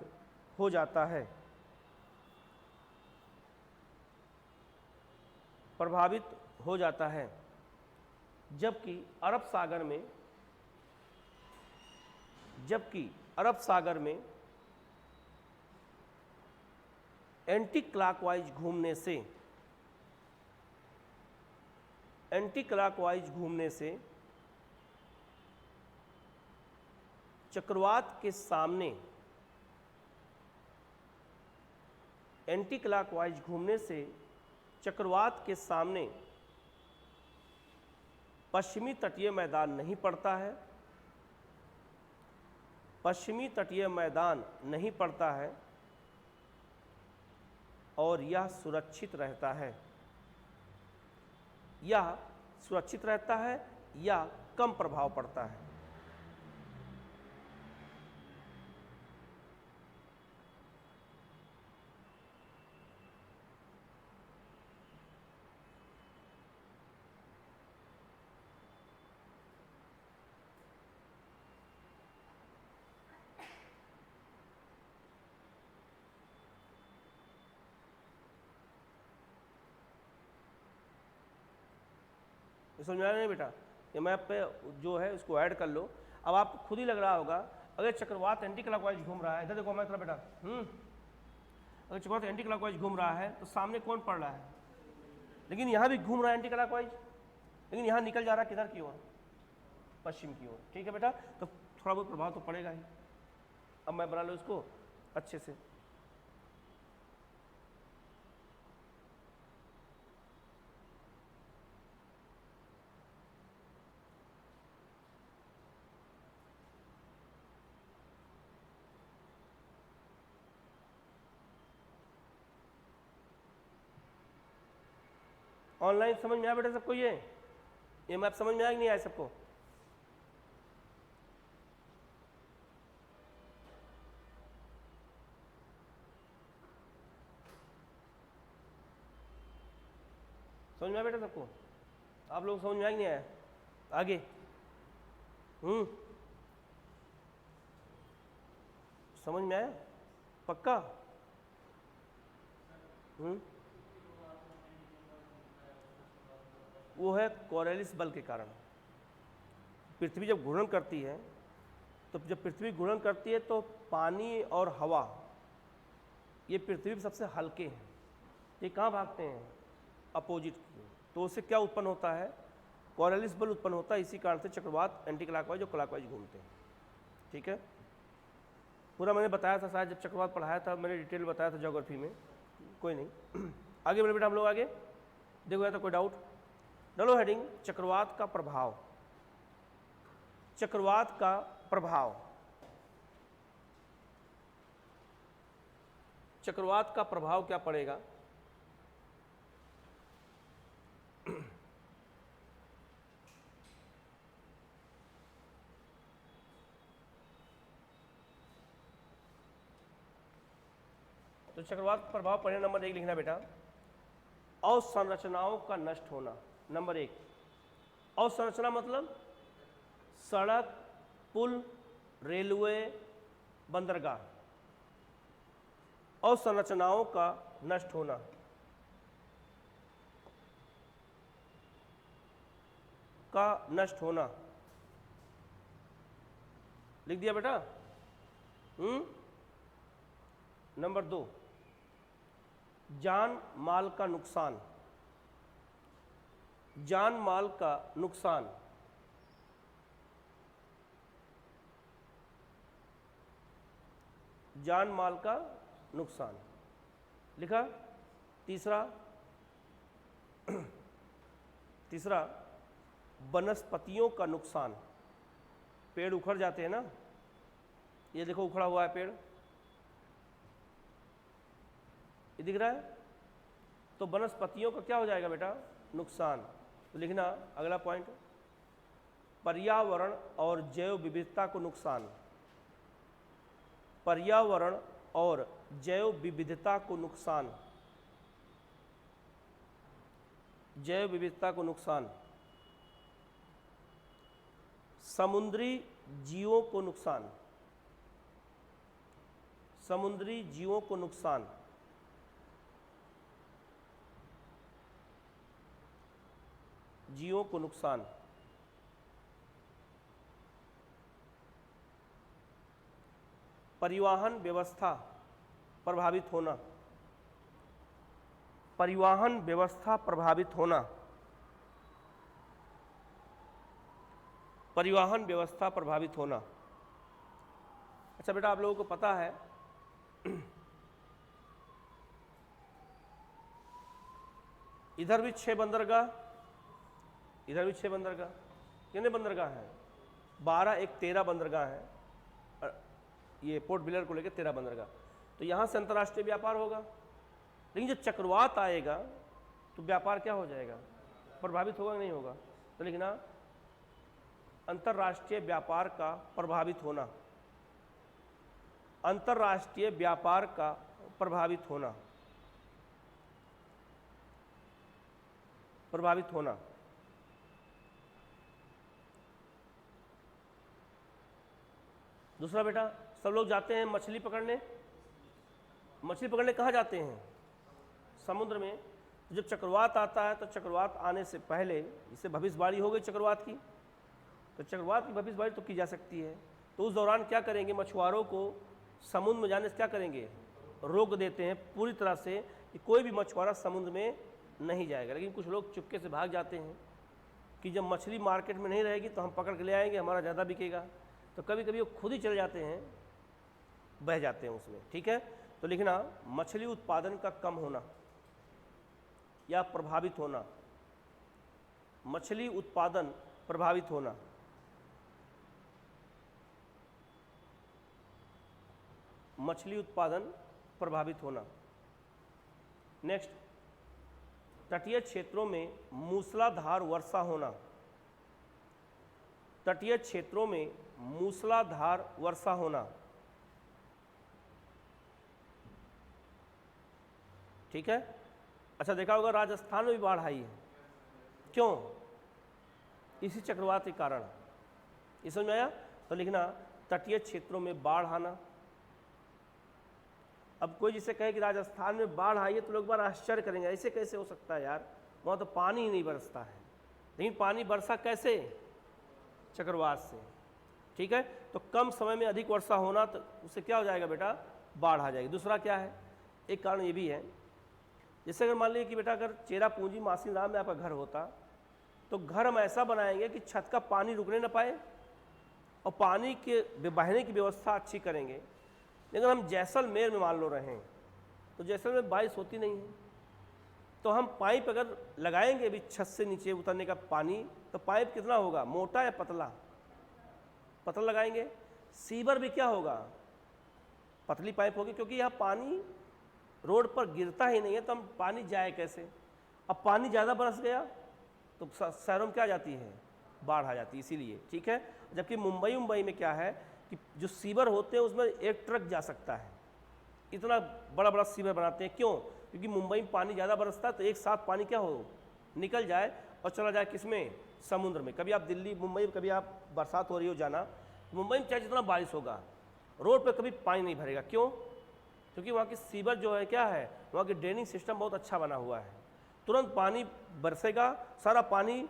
S1: हो जाता है। जबकि अरब सागर में एंटी क्लॉकवाइज घूमने से चक्रवात के सामने पश्चिमी तटीय मैदान नहीं पड़ता है और यह सुरक्षित रहता है। सुरक्षित रहता है या कम प्रभाव पड़ता है? समझ में आया नहीं बेटा? ये मैप पे जो है उसको ऐड कर लो। अब आपको खुद ही लग रहा होगा अगर चक्रवात एंटी क्लॉकवाइज घूम रहा है, इधर देखो मैं तरफ बेटा, अगर चक्रवात एंटी क्लॉकवाइज घूम रहा है तो सामने कौन पड़ रहा है? लेकिन यहाँ भी घूम रहा है एंटी क्लॉकवाइज, लेकिन यहाँ निकल जा रहा है किधर की ओर? पश्चिम की ओर। ठीक है बेटा, तो थोड़ा बहुत प्रभाव तो पड़ेगा ही। अब मैं बना लो इसको अच्छे से। ऑनलाइन समझ में आया बेटा सबको? ये मैप समझ में आया कि नहीं आया सबको? समझ में आया बेटा सबको? आप लोग समझ में आया कि नहीं आया? आगे समझ में आया पक्का? वो है कोरेलिस बल के कारण। पृथ्वी जब घूर्णन करती है तो जब पृथ्वी घूर्णन करती है तो पानी और हवा ये पृथ्वी पे सबसे हल्के हैं, ये कहाँ भागते हैं? अपोजिट की। तो उससे क्या उत्पन्न होता है? कोरेलिस बल उत्पन्न होता है। इसी कारण से चक्रवात एंटी क्लॉकवाइज और क्लॉकवाइज घूमते हैं। ठीक है, पूरा मैंने बताया था, शायद जब चक्रवात पढ़ाया था मैंने डिटेल बताया था ज्योग्राफी में। कोई नहीं, आगे बढ़े बेटा हम लोग आगे। देखो या तो कोई डाउट? डालो हेडिंग चक्रवात का प्रभाव। चक्रवात का प्रभाव, चक्रवात का प्रभाव क्या पड़ेगा? तो चक्रवात का प्रभाव पड़ेगा, नंबर 1 लिखना बेटा, अवसंरचनाओं का नष्ट होना। नंबर 1, अवसंरचना मतलब सड़क, पुल, रेलवे, बंदरगाह, अवसंरचनाओं का नष्ट होना। का नष्ट होना लिख दिया बेटा? नंबर 2, जान माल का नुकसान। जान माल का नुकसान, जान माल का नुकसान लिखा। तीसरा तीसरा वनस्पतियों का नुकसान। पेड़ उखड़ जाते हैं ना, ये देखो उखड़ा हुआ है पेड़, ये दिख रहा है, तो वनस्पतियों का क्या हो जाएगा बेटा? नुकसान। तो लिखना अगला पॉइंट, पर्यावरण और जैव विविधता को नुकसान। पर्यावरण और जैव विविधता को नुकसान, जैव विविधता को नुकसान। समुद्री जीवों को नुकसान, समुद्री जीवों को नुकसान। जीवों को नुकसान। परिवहन व्यवस्था प्रभावित होना, परिवहन व्यवस्था प्रभावित होना, परिवहन व्यवस्था प्रभावित होना। अच्छा बेटा, आप लोगों को पता है इधर भी 6 बंदरगाह, इधर भी 6 बंदरगाह। कितने बंदरगाह हैं? 12, एक 13 बंदरगाह हैं। ये पोर्ट ब्लेयर को लेकर 13 बंदरगाह। तो यहाँ से अंतर्राष्ट्रीय व्यापार होगा, लेकिन जब चक्रवात आएगा तो व्यापार क्या हो जाएगा? प्रभावित होगा कि नहीं होगा? तो लिखना अंतर्राष्ट्रीय व्यापार का प्रभावित होना, अंतर्राष्ट्रीय व्यापार का प्रभावित होना, प्रभावित होना। दूसरा बेटा, सब लोग जाते हैं मछली पकड़ने। मछली पकड़ने कहाँ जाते हैं? समुद्र में। जब चक्रवात आता है तो चक्रवात आने से पहले, इससे भविष्यवाणी हो गई चक्रवात की, तो चक्रवात की भविष्यवाणी तो की जा सकती है। तो उस दौरान क्या करेंगे, मछुआरों को समुद्र में जाने से क्या करेंगे, रोक देते हैं पूरी तरह से कि कोई भी मछुआरा समुद्र में नहीं जाएगा। लेकिन कुछ लोग चुपके से भाग जाते हैं कि जब मछली मार्केट में नहीं रहेगी तो हम पकड़ के ले आएंगे, हमारा ज़्यादा बिकेगा। तो कभी कभी वो खुद ही चले जाते हैं, बह जाते हैं उसमें। ठीक है, तो लिखना मछली उत्पादन का कम होना या प्रभावित होना, मछली उत्पादन प्रभावित होना। मछली उत्पादन प्रभावित होना। नेक्स्ट, तटीय क्षेत्रों में मूसलाधार वर्षा होना, तटीय क्षेत्रों में मूसलाधार वर्षा होना। ठीक है, अच्छा देखा होगा राजस्थान में भी बाढ़ आई है, क्यों? इसी चक्रवात के कारण। ये समझ में आया? तो लिखना तटीय क्षेत्रों में बाढ़ आना। अब कोई जिसे कहे कि राजस्थान में बाढ़ आई है तो लोग बार आश्चर्य करेंगे, ऐसे कैसे हो सकता है यार, वहाँ तो पानी ही नहीं बरसता है। लेकिन पानी बरसा कैसे? चक्रवात से। ठीक है, तो कम समय में अधिक वर्षा होना, तो उससे क्या हो जाएगा बेटा, बाढ़ आ जाएगी। दूसरा क्या है, एक कारण ये भी है, जैसे अगर मान लीजिए कि बेटा अगर चेरापूंजी मासीराम में आपका घर होता तो घर हम ऐसा बनाएंगे कि छत का पानी रुकने न पाए और पानी के बहने की व्यवस्था अच्छी करेंगे। लेकिन हम जैसलमेर में मान लो रहें तो जैसलमेर बारिश होती नहीं है, तो हम पाइप अगर लगाएंगे भी छत से नीचे उतरने का पानी, तो पाइप कितना होगा, मोटा या पतला? पतला लगाएंगे। सीवर भी क्या होगा, पतली पाइप होगी, क्योंकि यहाँ पानी रोड पर गिरता ही नहीं है, तो हम पानी जाए कैसे? अब पानी ज़्यादा बरस गया तो शहरों में क्या आ जाती है, बाढ़ आ जाती है, इसीलिए। ठीक है, जबकि मुंबई में क्या है कि जो सीवर होते हैं उसमें एक ट्रक जा सकता है, इतना बड़ा बड़ा सीवर बनाते हैं। क्यों? क्योंकि मुंबई में पानी ज़्यादा बरसता है तो एक साथ पानी क्या हो, निकल जाए और चला जाए किसमें, समुद्र में। कभी आप दिल्ली मुंबई में कभी आप बरसात हो रही हो जाना, मुंबई में चाहे जितना बारिश होगा रोड पर कभी पानी नहीं भरेगा। क्यों? क्योंकि वहाँ की सीवर जो है क्या है, वहाँ की ड्रेनिंग सिस्टम बहुत अच्छा बना हुआ है। तुरंत पानी बरसेगा, सारा पानी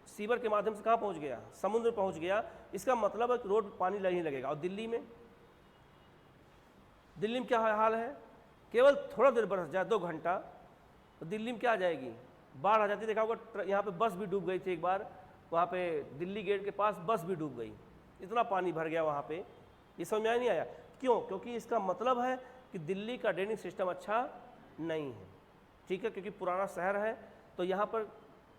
S1: सीवर के माध्यम से कहाँ पहुँच गया, समुद्र में पहुँच गया। इसका मतलब है कि रोड पर पानी नहीं लगेगा। और दिल्ली में क्या हाल है, केवल थोड़ा देर बरस जाए 2 घंटा तो दिल्ली में क्या आ जाएगी, बाढ़ आ जाती है। देखा होगा यहाँ पे बस भी डूब गई थी एक बार, वहाँ पे दिल्ली गेट के पास बस भी डूब गई, इतना पानी भर गया वहाँ पे। ये समझ में नहीं आया क्यों? क्योंकि इसका मतलब है कि दिल्ली का ड्रेनिंग सिस्टम अच्छा नहीं है। ठीक है, क्योंकि पुराना शहर है तो यहाँ पर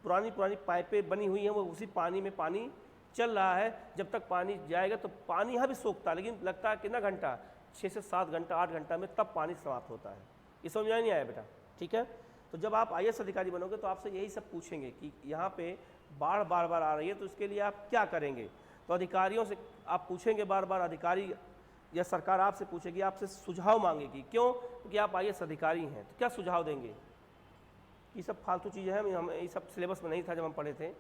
S1: पुरानी पाइपें बनी हुई हैं, वो उसी पानी में पानी चल रहा है। जब तक पानी जाएगा तो पानी यहाँ भी सोखता है, लेकिन लगता है कितना घंटा, 6 से 7 घंटा 8 घंटा में तब पानी समाप्त होता है। ये समझ में नहीं आया बेटा? ठीक है, तो जब आप IAS अधिकारी बनोगे तो आपसे यही सब पूछेंगे कि यहाँ पे बाढ़ बार बार आ रही है तो उसके लिए आप क्या करेंगे। तो अधिकारियों से आप पूछेंगे बार बार, अधिकारी या सरकार आपसे पूछेगी, आपसे सुझाव मांगेगी। क्यों? क्योंकि आप IAS अधिकारी हैं। तो क्या सुझाव देंगे? ये सब फालतू चीज़ें हैं, हमें ये सब सिलेबस में नहीं था जब हम पढ़े थे,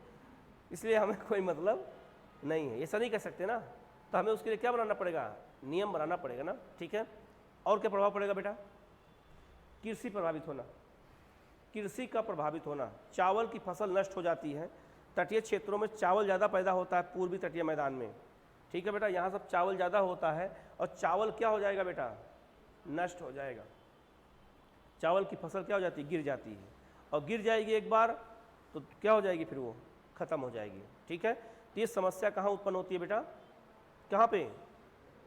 S1: इसलिए हमें कोई मतलब नहीं है, ऐसा नहीं कह सकते ना। तो हमें उसके लिए क्या बनाना पड़ेगा, नियम बनाना पड़ेगा ना। ठीक है, और क्या प्रभाव पड़ेगा बेटा? कृषि प्रभावित होना, कृषि का प्रभावित होना। चावल की फसल नष्ट हो जाती है। तटीय क्षेत्रों में चावल ज़्यादा पैदा होता है, पूर्वी तटीय मैदान में। ठीक है बेटा, यहाँ सब चावल ज़्यादा होता है और चावल क्या हो जाएगा बेटा, नष्ट हो जाएगा। चावल की फसल क्या हो जाती है, गिर जाती है, और गिर जाएगी एक बार तो क्या हो जाएगी, फिर वो खत्म हो जाएगी। ठीक है, तो ये समस्या कहाँ उत्पन्न होती है बेटा, कहाँ पे,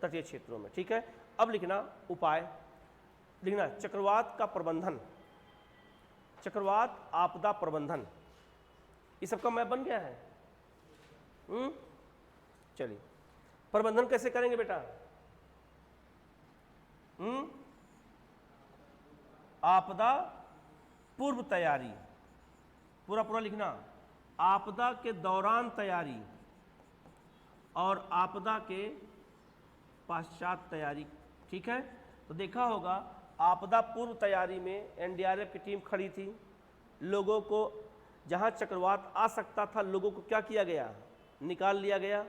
S1: तटीय क्षेत्रों में। ठीक है, अब लिखना उपाय, लिखना चक्रवात का प्रबंधन, चक्रवात आपदा प्रबंधन, ये सबका मैप बन गया है। चलिए, प्रबंधन कैसे करेंगे बेटा? आपदा पूर्व तैयारी, पूरा लिखना, आपदा के दौरान तैयारी और आपदा के पश्चात तैयारी। ठीक है, तो देखा होगा आपदा पूर्व तैयारी में एनडीआरएफ की टीम खड़ी थी, लोगों को जहां चक्रवात आ सकता था लोगों को क्या किया गया, निकाल लिया गया।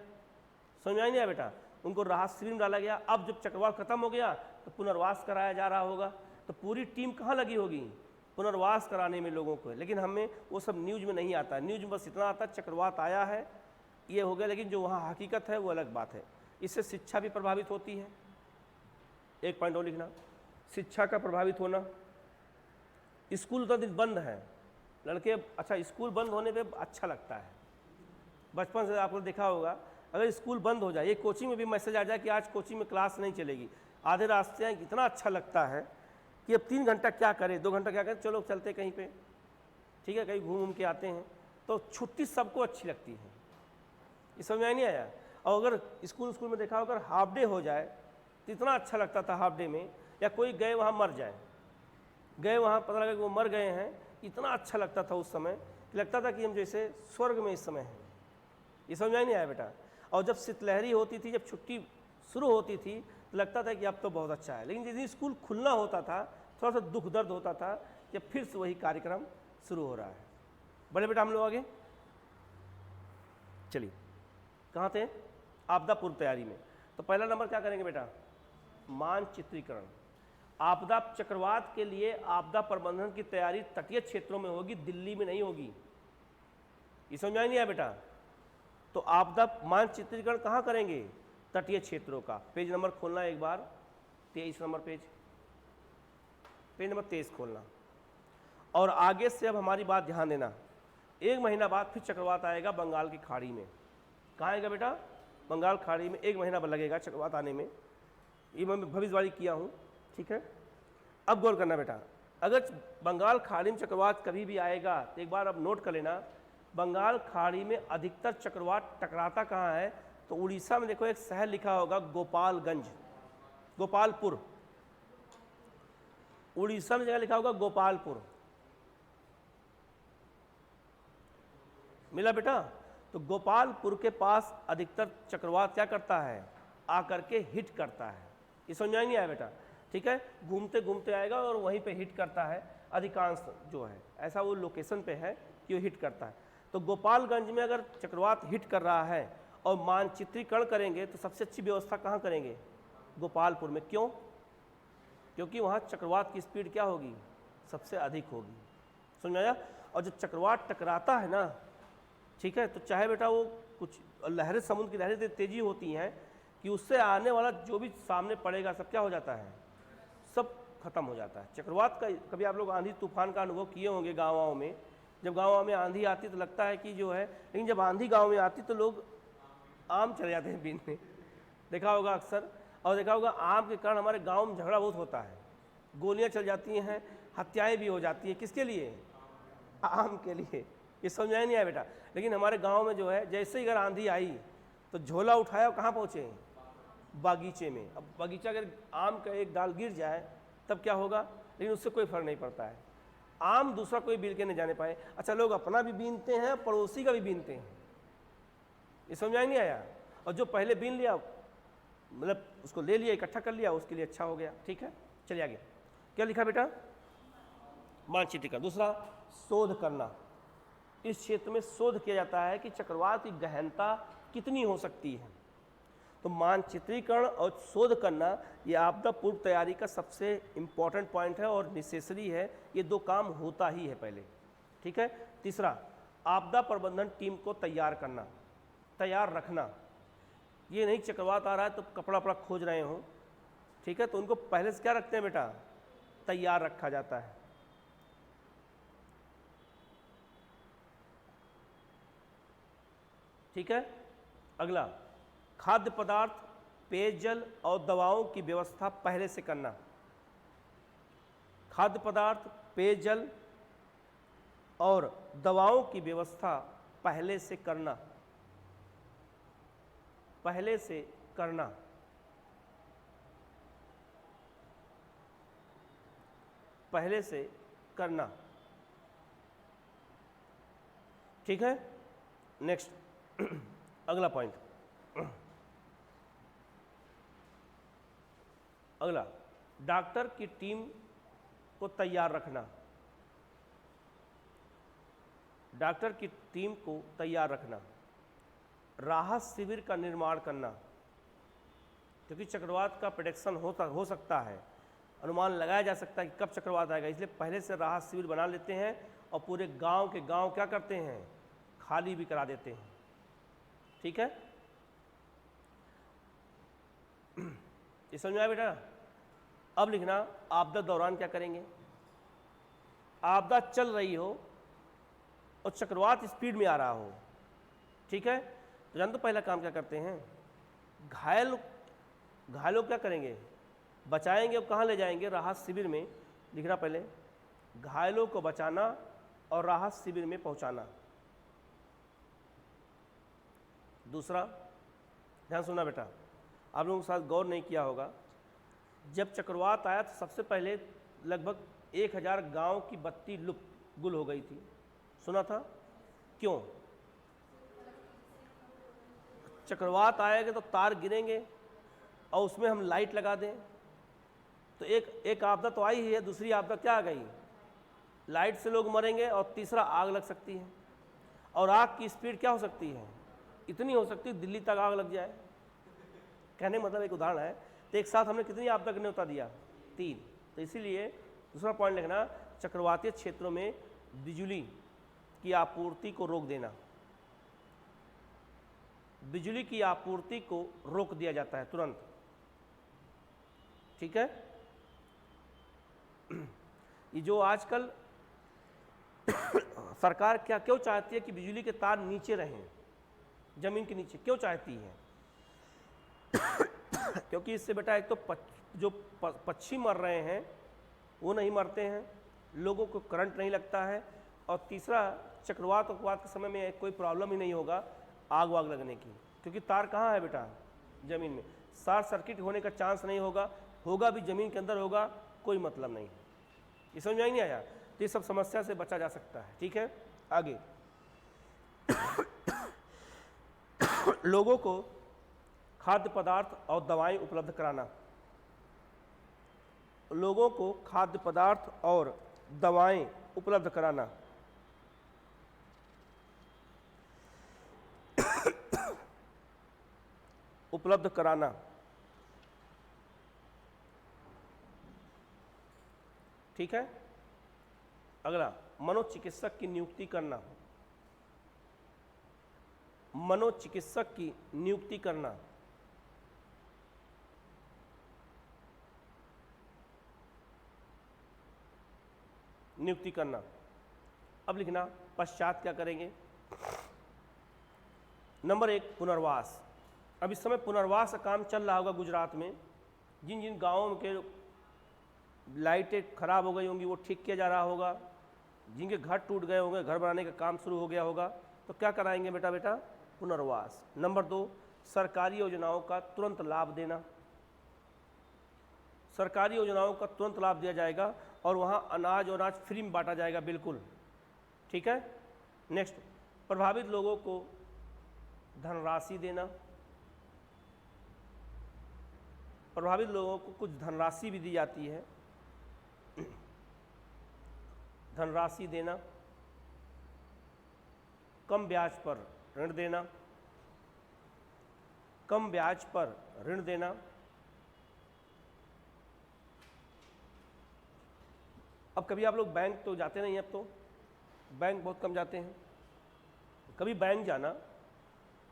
S1: समझ में नहीं आया बेटा, उनको राहत शिविर में डाला गया। अब जब चक्रवात खत्म हो गया तो पुनर्वास कराया जा रहा होगा, तो पूरी टीम कहाँ लगी होगी, पुनर्वास कराने में लोगों को। लेकिन हमें वो सब न्यूज़ में नहीं आता, न्यूज़ में बस इतना आता चक्रवात आया है ये हो गया, लेकिन जो वहाँ हकीकत है वो अलग बात है। इससे शिक्षा भी प्रभावित होती है। एक पॉइंट और लिखना, शिक्षा का प्रभावित होना। स्कूल उतना दिन बंद है, लड़के अच्छा स्कूल बंद होने पे अच्छा लगता है। बचपन से आपने देखा होगा अगर स्कूल बंद हो जाए, ये कोचिंग में भी मैसेज आ जाए कि आज कोचिंग में क्लास नहीं चलेगी, आधे रास्ते हैं, इतना अच्छा लगता है कि अब 3 घंटा क्या करें, 2 घंटा क्या करें, चलो चलते कहीं पे, ठीक है, कहीं घूम के आते हैं। तो छुट्टी सबको अच्छी लगती है, ये समझ में नहीं आया। और अगर स्कूल में देखा अगर हाफ डे हो जाए तो इतना अच्छा लगता था हाफ डे में, या कोई गए वहाँ मर जाए, गए वहाँ पता लगा कि वो मर गए हैं, इतना अच्छा लगता था उस समय, लगता था कि हम जैसे स्वर्ग में इस समय हैं। ये समझ में नहीं आया बेटा। और जब शीतलहरी होती थी, जब छुट्टी शुरू होती थी तो लगता था कि अब तो बहुत अच्छा है, लेकिन जिस दिन स्कूल खुलना होता था थोड़ा सा दुख दर्द होता था कि फिर से वही कार्यक्रम शुरू हो रहा है। बड़े बेटा हम लोग आगे चलिए, कहाँ थे, आपदा पूर्व तैयारी में। तो पहला नंबर क्या करेंगे बेटा, मानचित्रीकरण। आपदा चक्रवात के लिए आपदा प्रबंधन की तैयारी तटीय क्षेत्रों में होगी, दिल्ली में नहीं होगी। ये समझ में नहीं आया बेटा। तो आपदा मानचित्रीकरण कहाँ करेंगे, तटीय क्षेत्रों का। पेज नंबर खोलना एक बार, 23 नंबर पेज नंबर 23 खोलना। और आगे से अब हमारी बात ध्यान देना, 1 महीना बाद फिर चक्रवात आएगा बंगाल की खाड़ी में। कहाँ आएगा बेटा, बंगाल खाड़ी में 1 महीना लगेगा चक्रवात आने में, ये मैं भविष्यवाणी किया हूँ। ठीक है, अब गौर करना बेटा, अगर बंगाल खाड़ी में चक्रवात कभी भी आएगा तो एक बार अब नोट कर लेना, बंगाल खाड़ी में अधिकतर चक्रवात टकराता कहाँ है, तो उड़ीसा में देखो एक शहर लिखा होगा गोपालगंज, गोपालपुर। उड़ीसा में जगह लिखा होगा गोपालपुर, मिला बेटा। तो गोपालपुर के पास अधिकतर चक्रवात क्या करता है, आकर के हिट करता है। ये समझ में नहीं आया बेटा। ठीक है, घूमते घूमते आएगा और वहीं पे हिट करता है, अधिकांश जो है ऐसा वो लोकेशन पे है कि वो हिट करता है। तो गोपालगंज में अगर चक्रवात हिट कर रहा है और मानचित्रीकरण करेंगे तो सबसे अच्छी व्यवस्था कहाँ करेंगे, गोपालपुर में। क्यों, क्योंकि वहाँ चक्रवात की स्पीड क्या होगी, सबसे अधिक होगी। समझ में आया। और जब चक्रवात टकराता है ना, ठीक है, तो चाहे बेटा वो कुछ लहरें, समुद्र की लहरें तेजी होती हैं कि उससे आने वाला जो भी सामने पड़ेगा सब क्या हो जाता है, सब खत्म हो जाता है। चक्रवात का कभी आप लोग आंधी तूफान का अनुभव किए होंगे गाँव में, जब गाँव में आंधी आती तो लगता है कि जो है, लेकिन जब आंधी गाँव में आती तो लोग आम चले जाते हैं बीनने, देखा होगा अक्सर। और देखा होगा आम के कारण हमारे गांव में झगड़ा बहुत होता है, गोलियां चल जाती हैं, हत्याएं भी हो जाती हैं, किसके लिए, आम के लिए। ये समझ में नहीं आया बेटा। लेकिन हमारे गांव में जो है, जैसे ही अगर आंधी आई तो झोला उठाया, कहाँ पहुँचे, बागीचे में। अब बागीचा अगर आम का एक डाल गिर जाए तब क्या होगा, लेकिन उससे कोई फर्क नहीं पड़ता है, आम दूसरा कोई बीन के नहीं जाने पाए। अच्छा, लोग अपना भी बीनते हैं, पड़ोसी का भी बीनते हैं। ये समझ में नहीं आया। और जो पहले बीन लिया, मतलब उसको ले लिया, इकट्ठा कर लिया, उसके लिए अच्छा हो गया। ठीक है, चलिए आगे क्या लिखा बेटा, मानचित्रीकरण। दूसरा, शोध करना। इस क्षेत्र में शोध किया जाता है कि चक्रवात की गहनता कितनी हो सकती है। तो मानचित्रीकरण और शोध करना ये आपदा पूर्व तैयारी का सबसे इम्पॉर्टेंट पॉइंट है और नेसेसरी है, ये 2 काम होता ही है पहले। ठीक है। तीसरा, आपदा प्रबंधन टीम को तैयार करना, तैयार रखना। ये नहीं चक्रवात आ रहा है तो कपड़ा वपड़ा खोज रहे हो, ठीक है, तो उनको पहले से क्या रखते हैं बेटा, तैयार रखा जाता है। ठीक है। अगला, खाद्य पदार्थ, पेयजल और दवाओं की व्यवस्था पहले से करना। खाद्य पदार्थ, पेयजल और दवाओं की व्यवस्था पहले से करना, पहले से करना। पहले से करना। ठीक है। नेक्स्ट अगला पॉइंट, अगला डॉक्टर की टीम को तैयार रखना, डॉक्टर की टीम को तैयार रखना, राहत शिविर का निर्माण करना, क्योंकि चक्रवात का प्रेडिक्शन हो सकता है, अनुमान लगाया जा सकता है कि कब चक्रवात आएगा, इसलिए पहले से राहत शिविर बना लेते हैं और पूरे गांव के गांव क्या करते हैं, खाली भी करा देते हैं। ठीक है, ये समझ में आया बेटा। अब लिखना आपदा दौरान क्या करेंगे, आपदा चल रही हो और चक्रवात स्पीड में आ रहा हो, ठीक है, तो जान तो पहला काम क्या करते हैं, घायलों क्या करेंगे, बचाएंगे और कहाँ ले जाएंगे, राहत शिविर में। लिखना पहले, घायलों को बचाना और राहत शिविर में पहुंचाना। दूसरा, ध्यान सुनना बेटा, आप लोगों के साथ गौर नहीं किया होगा, जब चक्रवात आया तो सबसे पहले लगभग 1000 गांव की बत्ती लुप्त गुल हो गई थी, सुना था, क्यों, चक्रवात आएगा तो तार गिरेंगे और उसमें हम लाइट लगा दें, तो एक आपदा तो आई ही है, दूसरी आपदा क्या आ गई, लाइट से लोग मरेंगे, और तीसरा आग लग सकती है, और आग की स्पीड क्या हो सकती है, इतनी हो सकती है दिल्ली तक आग लग जाए। कहने मतलब एक उदाहरण है, तो एक साथ हमने कितनी आपदा का न्योता दिया, 3। तो इसीलिए दूसरा पॉइंट लिखना, चक्रवातीय क्षेत्रों में बिजली की आपूर्ति को रोक देना, बिजली की आपूर्ति को रोक दिया जाता है तुरंत। ठीक है, ये जो आजकल सरकार क्या क्यों चाहती है कि बिजली के तार नीचे रहें, जमीन के नीचे क्यों चाहती है, क्योंकि इससे बेटा एक तो जो पक्षी मर रहे हैं वो नहीं मरते हैं, लोगों को करंट नहीं लगता है, और तीसरा चक्रवात के समय में कोई प्रॉब्लम ही नहीं होगा आग वाग लगने की, क्योंकि तार कहाँ है बेटा, ज़मीन में, शॉर्ट सर्किट होने का चांस नहीं होगा, होगा भी ज़मीन के अंदर होगा, कोई मतलब नहीं है। ये समझ में नहीं आया, तो ये सब समस्या से बचा जा सकता है। ठीक है, आगे लोगों को खाद्य पदार्थ और दवाएं उपलब्ध कराना, लोगों को खाद्य पदार्थ और दवाएं उपलब्ध कराना, उपलब्ध कराना। ठीक है, अगला मनोचिकित्सक की नियुक्ति करना, मनोचिकित्सक की नियुक्ति करना, नियुक्ति करना। अब लिखना पश्चात क्या करेंगे। नंबर 1 पुनर्वास। अब इस समय पुनर्वास का काम चल रहा होगा गुजरात में, जिन जिन गाँवों के लाइटें खराब हो गई होंगी वो ठीक किया जा रहा होगा, जिनके घर टूट गए होंगे घर बनाने का काम शुरू हो गया होगा, तो क्या कराएंगे बेटा पुनर्वास। नंबर 2 सरकारी योजनाओं का तुरंत लाभ देना, सरकारी योजनाओं का तुरंत लाभ दिया जाएगा और वहाँ अनाज फ्री में बांटा जाएगा बिल्कुल। ठीक है, नेक्स्ट प्रभावित लोगों को धनराशि देना, प्रभावित लोगों को कुछ धनराशि भी दी जाती है, धनराशि देना, कम ब्याज पर ऋण देना, कम ब्याज पर ऋण देना। अब कभी आप लोग बैंक तो जाते नहीं, अब तो बैंक बहुत कम जाते हैं, कभी बैंक जाना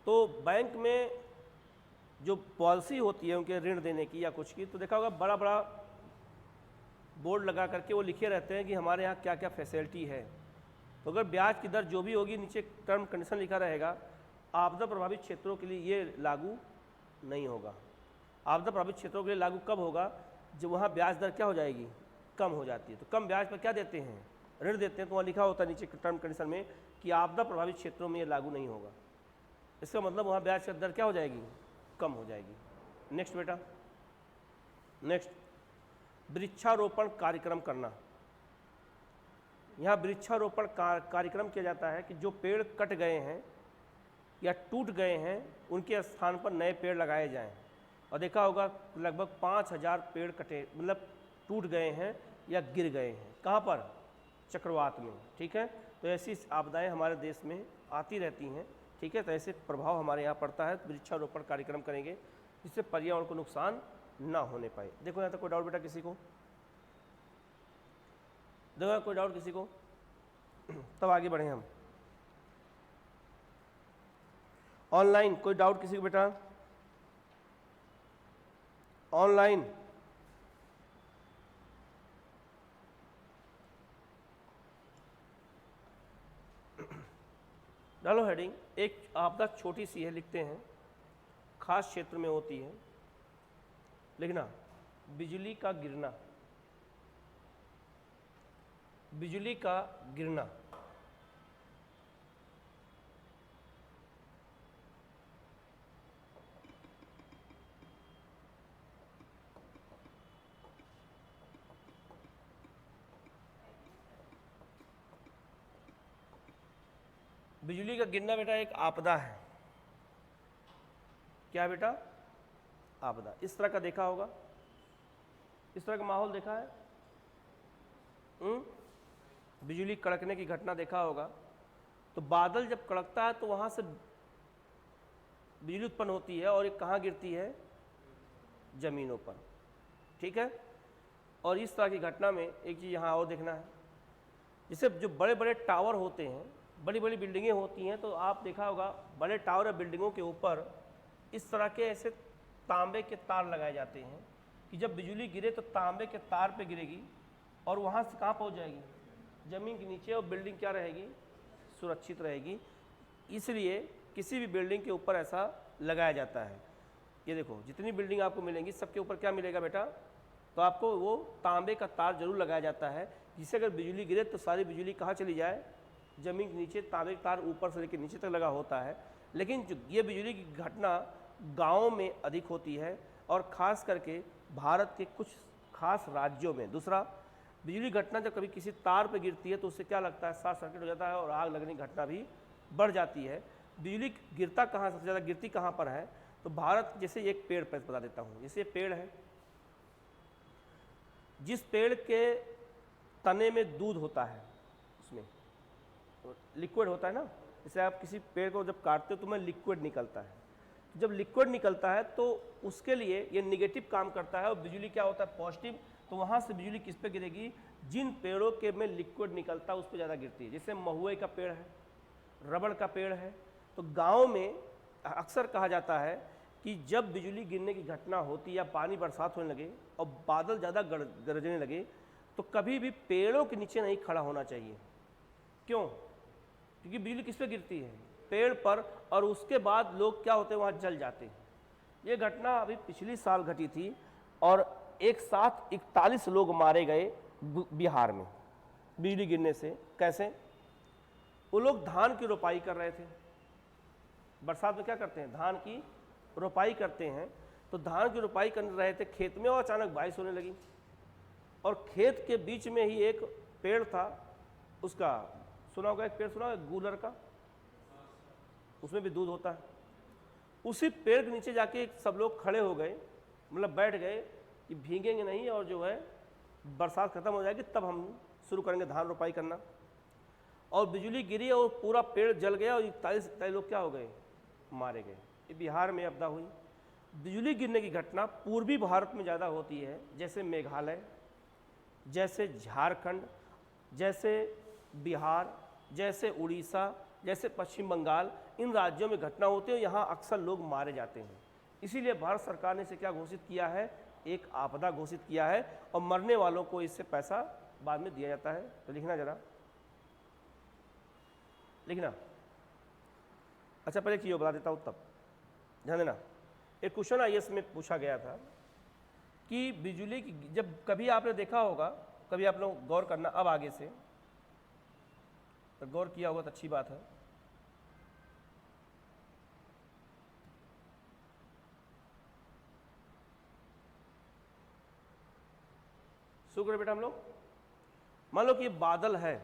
S1: तो बैंक में जो पॉलिसी होती है उनके ऋण देने की या कुछ की, तो देखा होगा बड़ा बड़ा बोर्ड लगा करके वो लिखे रहते हैं कि हमारे यहाँ क्या क्या फैसिलिटी है। तो अगर ब्याज की दर जो भी होगी नीचे टर्म कंडीशन लिखा रहेगा, आपदा प्रभावित क्षेत्रों के लिए ये लागू नहीं होगा। आपदा प्रभावित क्षेत्रों के लिए लागू कब होगा, जब वहाँ ब्याज दर क्या हो जाएगी, कम हो जाती है। तो कम ब्याज पर क्या देते हैं, ऋण देते हैं, तो वहाँ लिखा होता है नीचे टर्म कंडीशन में कि आपदा प्रभावित क्षेत्रों में ये लागू नहीं होगा। इसका मतलब वहाँ ब्याज की दर क्या हो जाएगी, कम हो जाएगी। नेक्स्ट बेटा, नेक्स्ट वृक्षारोपण कार्यक्रम करना। यहाँ वृक्षारोपण कार्यक्रम किया जाता है कि जो पेड़ कट गए हैं या टूट गए हैं उनके स्थान पर नए पेड़ लगाए जाएं। और देखा होगा लगभग 5000 पेड़ कटे, मतलब टूट गए हैं या गिर गए हैं। कहाँ पर? चक्रवात में। ठीक है, तो ऐसी आपदाएं हमारे देश में आती रहती हैं। ठीक है, तो ऐसे प्रभाव हमारे यहाँ पड़ता है। वृक्षारोपण कार्यक्रम करेंगे जिससे पर्यावरण को नुकसान ना होने पाए। देखो यहाँ तक कोई डाउट बेटा किसी को? देखो यहाँ कोई डाउट किसी को? तब आगे बढ़े हम। ऑनलाइन कोई डाउट किसी को बेटा? ऑनलाइन डालो हेडिंग। एक आपदा छोटी सी है, लिखते हैं खास क्षेत्र में होती है। लिखना बिजली का गिरना। बिजली का गिरना। बिजली का गिरना बेटा एक आपदा है। क्या बेटा? आपदा। इस तरह का देखा होगा, इस तरह का माहौल देखा है? बिजली कड़कने की घटना देखा होगा। तो बादल जब कड़कता है तो वहां से बिजली उत्पन्न होती है और ये कहाँ गिरती है? जमीनों पर। ठीक है, और इस तरह की घटना में एक चीज़ यहाँ और देखना है, जैसे जो बड़े बड़े टावर होते हैं, बड़ी बड़ी बिल्डिंगें होती हैं, तो आप देखा होगा बड़े टावर या बिल्डिंगों के ऊपर इस तरह के ऐसे तांबे के तार लगाए जाते हैं कि जब बिजली गिरे तो तांबे के तार पे गिरेगी और वहाँ से कहाँ पहुँच जाएगी? ज़मीन के नीचे, और बिल्डिंग क्या रहेगी? सुरक्षित रहेगी। इसलिए किसी भी बिल्डिंग के ऊपर ऐसा लगाया जाता है। ये देखो जितनी बिल्डिंग आपको मिलेंगी सबके ऊपर क्या मिलेगा बेटा? तो आपको वो तांबे का तार जरूर लगाया जाता है, जिससे अगर बिजली गिरे तो सारी बिजली कहाँ चली जाए? ज़मीन के नीचे। तांबे का तार ऊपर से लेकर नीचे तक लगा होता है। लेकिन जो ये बिजली की घटना गाँव में अधिक होती है और ख़ास करके भारत के कुछ खास राज्यों में। दूसरा, बिजली घटना जब कभी किसी तार पर गिरती है तो उससे क्या लगता है? शॉर्ट सर्किट हो जाता है और आग लगने की घटना भी बढ़ जाती है। बिजली गिरता कहाँ, सबसे ज़्यादा गिरती कहाँ पर है? तो भारत, जैसे एक पेड़ पर बता देता हूँ। जैसे पेड़ है, जिस पेड़ के तने में दूध होता है, उसमें तो लिक्विड होता है ना। जैसे आप किसी पेड़ को जब काटते हो तो उसमें लिक्विड निकलता है। जब लिक्विड निकलता है तो उसके लिए ये निगेटिव काम करता है और बिजली क्या होता है? पॉजिटिव। तो वहाँ से बिजली किस पे गिरेगी? जिन पेड़ों के में लिक्विड निकलता है उस पर ज़्यादा गिरती है। जैसे महुए का पेड़ है, रबड़ का पेड़ है। तो गाँव में अक्सर कहा जाता है कि जब बिजली गिरने की घटना होती या पानी बरसात होने लगे और बादल ज़्यादा गरजने लगे तो कभी भी पेड़ों के नीचे नहीं खड़ा होना चाहिए। क्यों? क्योंकि बिजली किस पे गिरती है? पेड़ पर। और उसके बाद लोग क्या होते हैं? वहाँ जल जाते हैं। ये घटना अभी पिछली साल घटी थी और एक साथ 41 लोग मारे गए बिहार में बिजली गिरने से। कैसे? वो लोग धान की रोपाई कर रहे थे। बरसात में क्या करते हैं? धान की रोपाई करते हैं। तो धान की रोपाई कर रहे थे खेत में और अचानक बारिश होने लगी और खेत के बीच में ही एक पेड़ था। उसका सुना होगा, एक पेड़ सुना होगा गूलर का, उसमें भी दूध होता है। उसी पेड़ के नीचे जाके सब लोग खड़े हो गए, मतलब बैठ गए कि भीगेंगे नहीं और जो है बरसात खत्म हो जाएगी तब हम शुरू करेंगे धान रोपाई करना। और बिजली गिरी और पूरा पेड़ जल गया और 41 लोग क्या हो गए? मारे गए। ये बिहार में आपदा हुई। बिजली गिरने की घटना पूर्वी भारत में ज़्यादा होती है, जैसे मेघालय, जैसे झारखंड, जैसे बिहार, जैसे उड़ीसा, जैसे पश्चिम बंगाल। इन राज्यों में घटना होती है, यहाँ अक्सर लोग मारे जाते हैं। इसीलिए भारत सरकार ने इसे क्या घोषित किया है? एक आपदा घोषित किया है और मरने वालों को इससे पैसा बाद में दिया जाता है। तो लिखना जरा, लिखना। अच्छा पहले चीज़ बता देता हूँ तब ध्यान देना। एक क्वेश्चन आईएएस में पूछा गया था कि बिजली की, जब कभी आपने देखा होगा, कभी आप लोग गौर करना, अब आगे से तो गौर किया होगा तो अच्छी बात है। शुरू करें बेटा हम लोग। मान लो कि बादल है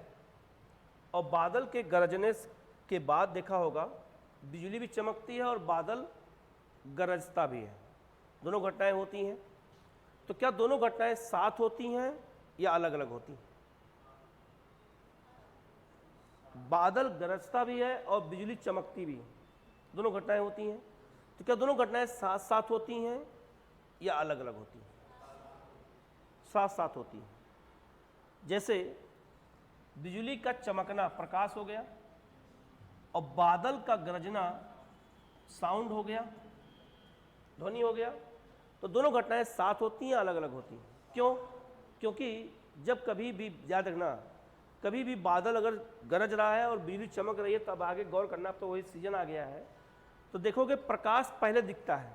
S1: और बादल के गरजने के बाद देखा होगा बिजली भी चमकती है और बादल गरजता भी है, दोनों घटनाएं होती हैं। तो क्या दोनों घटनाएं साथ होती हैं या अलग अलग होती हैं? बादल गरजता भी है और बिजली चमकती भी है, दोनों घटनाएं होती हैं। तो क्या दोनों घटनाएं साथ साथ होती हैं या अलग अलग होती हैं? साथ साथ होती हैं। जैसे बिजली का चमकना प्रकाश हो गया और बादल का गरजना साउंड हो गया, ध्वनि हो गया। तो दोनों घटनाएं साथ होती हैं, अलग अलग होती हैं। क्यों? क्योंकि जब कभी भी, याद रखना, कभी भी बादल अगर गरज रहा है और बिजली चमक रही है, तब आगे गौर करना, अब तो वही सीजन आ गया है, तो देखोगे प्रकाश पहले दिखता है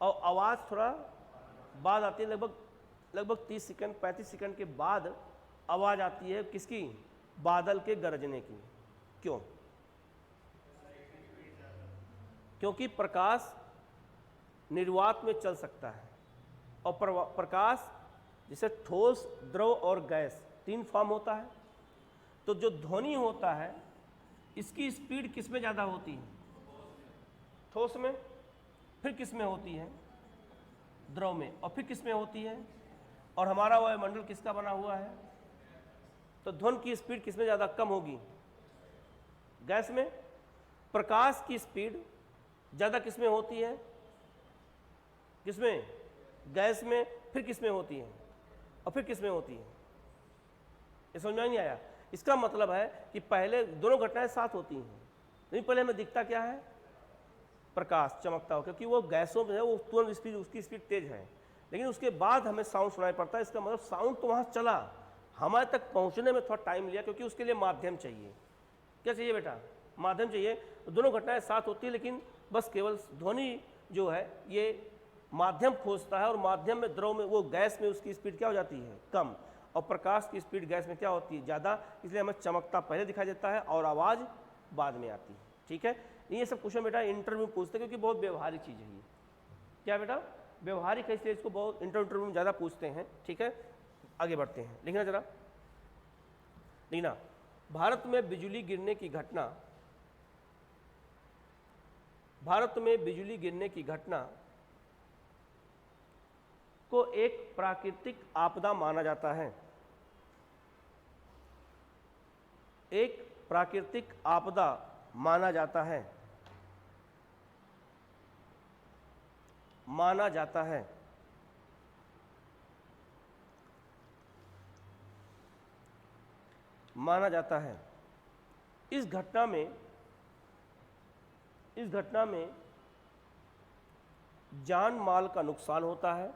S1: और आवाज़ थोड़ा बाद आती है। लगभग 30 सेकंड 35 सेकंड के बाद आवाज़ आती है किसकी? बादल के गरजने की। क्यों? क्योंकि प्रकाश निर्वात में चल सकता है और प्रकाश जैसे ठोस, द्रव और गैस, 3 फॉर्म होता है। तो जो ध्वनि होता है इसकी स्पीड किस में ज़्यादा होती है? ठोस में। फिर किस में होती है? द्रव में। और फिर किस में होती है? और हमारा वायुमंडल किसका बना हुआ है? तो ध्वनि की स्पीड किस में ज़्यादा कम होगी? गैस में। प्रकाश की स्पीड ज़्यादा किस में होती है? किसमें? गैस में। फिर किस में होती है? और फिर किस में होती है? ये समझ में नहीं आया? इसका मतलब है कि पहले दोनों घटनाएं साथ होती हैं, लेकिन पहले हमें दिखता क्या है? प्रकाश चमकता हो, क्योंकि वो गैसों में है, वो तुरंत स्पीड, उसकी स्पीड तेज है। लेकिन उसके बाद हमें साउंड सुनाई पड़ता है। इसका मतलब साउंड तो वहाँ चला, हमारे तक पहुँचने में थोड़ा टाइम लिया, क्योंकि उसके लिए माध्यम चाहिए। क्या चाहिए बेटा? माध्यम चाहिए। तो दोनों घटनाएं साथ होती है, लेकिन बस केवल ध्वनि जो है ये माध्यम खोजता है, और माध्यम में, द्रव में, वो गैस में उसकी स्पीड क्या हो जाती है? कम। और प्रकाश की स्पीड गैस में क्या होती है? ज़्यादा। इसलिए हमें चमकता पहले दिखाई देता है और आवाज़ बाद में आती है। ठीक है, ये सब क्वेश्चन बेटा इंटरव्यू पूछते हैं, क्योंकि बहुत व्यवहारिक चीज़ है ये। क्या बेटा? व्यवहारिक है, इसलिए इसको बहुत इंटरव्यू में ज़्यादा पूछते हैं। ठीक है, आगे बढ़ते हैं। लिखना जरा, लिखना। भारत में बिजली गिरने की घटना, भारत में बिजली गिरने की घटना को एक प्राकृतिक आपदा माना जाता है। एक प्राकृतिक आपदा माना जाता है, माना जाता है। माना जाता है। इस घटना में जान माल का नुकसान होता है।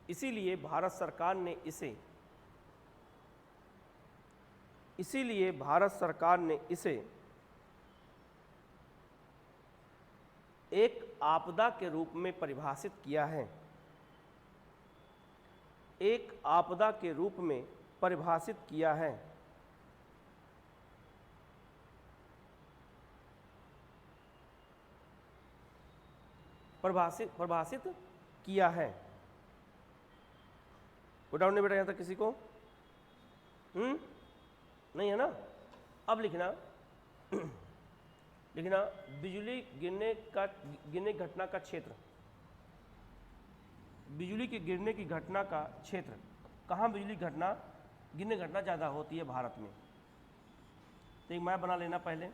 S1: इसीलिए भारत सरकार ने इसे एक आपदा के रूप में परिभाषित किया है। एक आपदा के रूप में परिभाषित किया है। परिभाषित किया है। कोई डाउट नहीं बेटा यहाँ तक किसी को? नहीं है ना? अब लिखना लिखना, बिजली गिरने घटना का क्षेत्र, बिजली के गिरने की घटना का क्षेत्र, कहाँ बिजली गिरने घटना ज़्यादा होती है भारत में? तो एक मैप बना लेना पहले।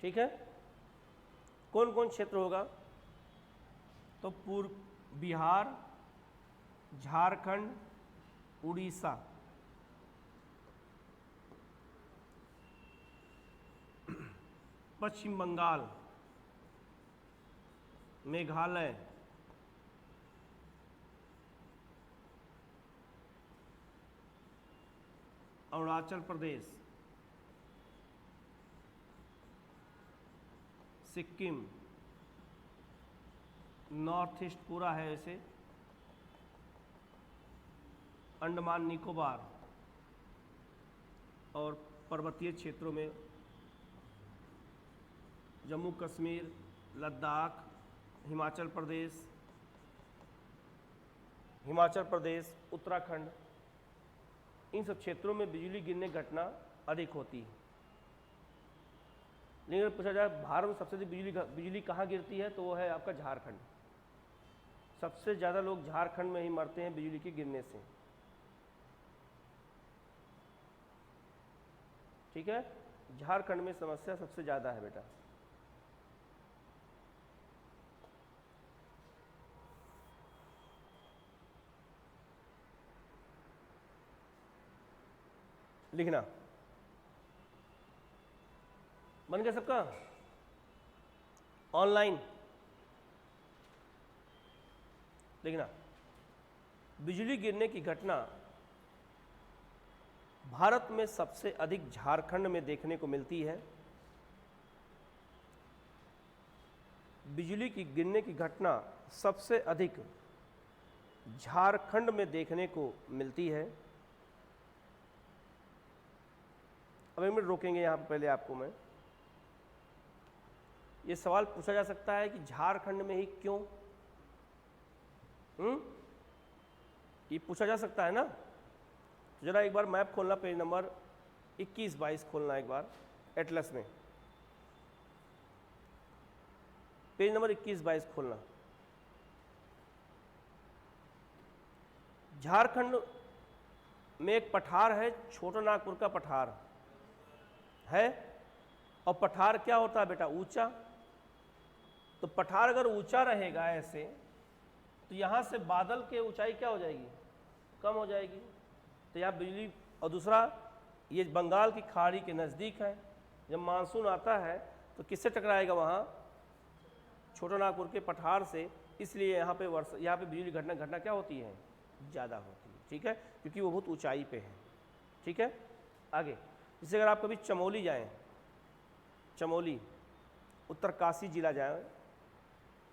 S1: ठीक है, कौन कौन क्षेत्र होगा? तो पूर्व बिहार, झारखंड, उड़ीसा, पश्चिम बंगाल, मेघालय, अरुणाचल प्रदेश, सिक्किम, नॉर्थ ईस्ट पूरा है ऐसे, अंडमान निकोबार और पर्वतीय क्षेत्रों में जम्मू कश्मीर, लद्दाख, हिमाचल प्रदेश, उत्तराखंड, इन सब क्षेत्रों में बिजली गिरने की घटना अधिक होती है। लेकिन अगर पूछा जाए भारत में सबसे अधिक बिजली कहाँ गिरती है, तो वो है आपका झारखंड। सबसे ज़्यादा लोग झारखंड में ही मरते हैं बिजली के गिरने से। ठीक है, झारखंड में समस्या सबसे ज़्यादा है बेटा। लिखना बन गया सबका? ऑनलाइन लिखना। बिजली गिरने की घटना भारत में सबसे अधिक झारखंड में देखने को मिलती है। बिजली की गिरने की घटना सबसे अधिक झारखंड में देखने को मिलती है। अब एक मिनट रोकेंगे यहाँ पहले आपको मैं। ये सवाल पूछा जा सकता है कि झारखंड में ही क्यों? ये पूछा जा सकता है ना। तो जरा एक बार मैप खोलना, पेज नंबर 21-22 खोलना एक बार एटलस में, पेज नंबर 21-22 खोलना। झारखंड में एक पठार है, छोटा नागपुर का पठार है। और पठार क्या होता है बेटा? ऊंचा। तो पठार अगर ऊंचा रहेगा ऐसे, तो यहाँ से बादल के ऊंचाई क्या हो जाएगी? कम हो जाएगी। तो यहाँ बिजली, और दूसरा ये बंगाल की खाड़ी के नज़दीक है। जब मानसून आता है तो किससे टकराएगा? वहाँ छोटा नागपुर के पठार से। इसलिए यहाँ पे बिजली घटना क्या होती है? ज़्यादा होती है। ठीक है, क्योंकि वो बहुत ऊंचाई पे है। ठीक है, आगे जैसे अगर आप कभी चमोली जाएं, चमोली उत्तरकाशी जिला जाएं,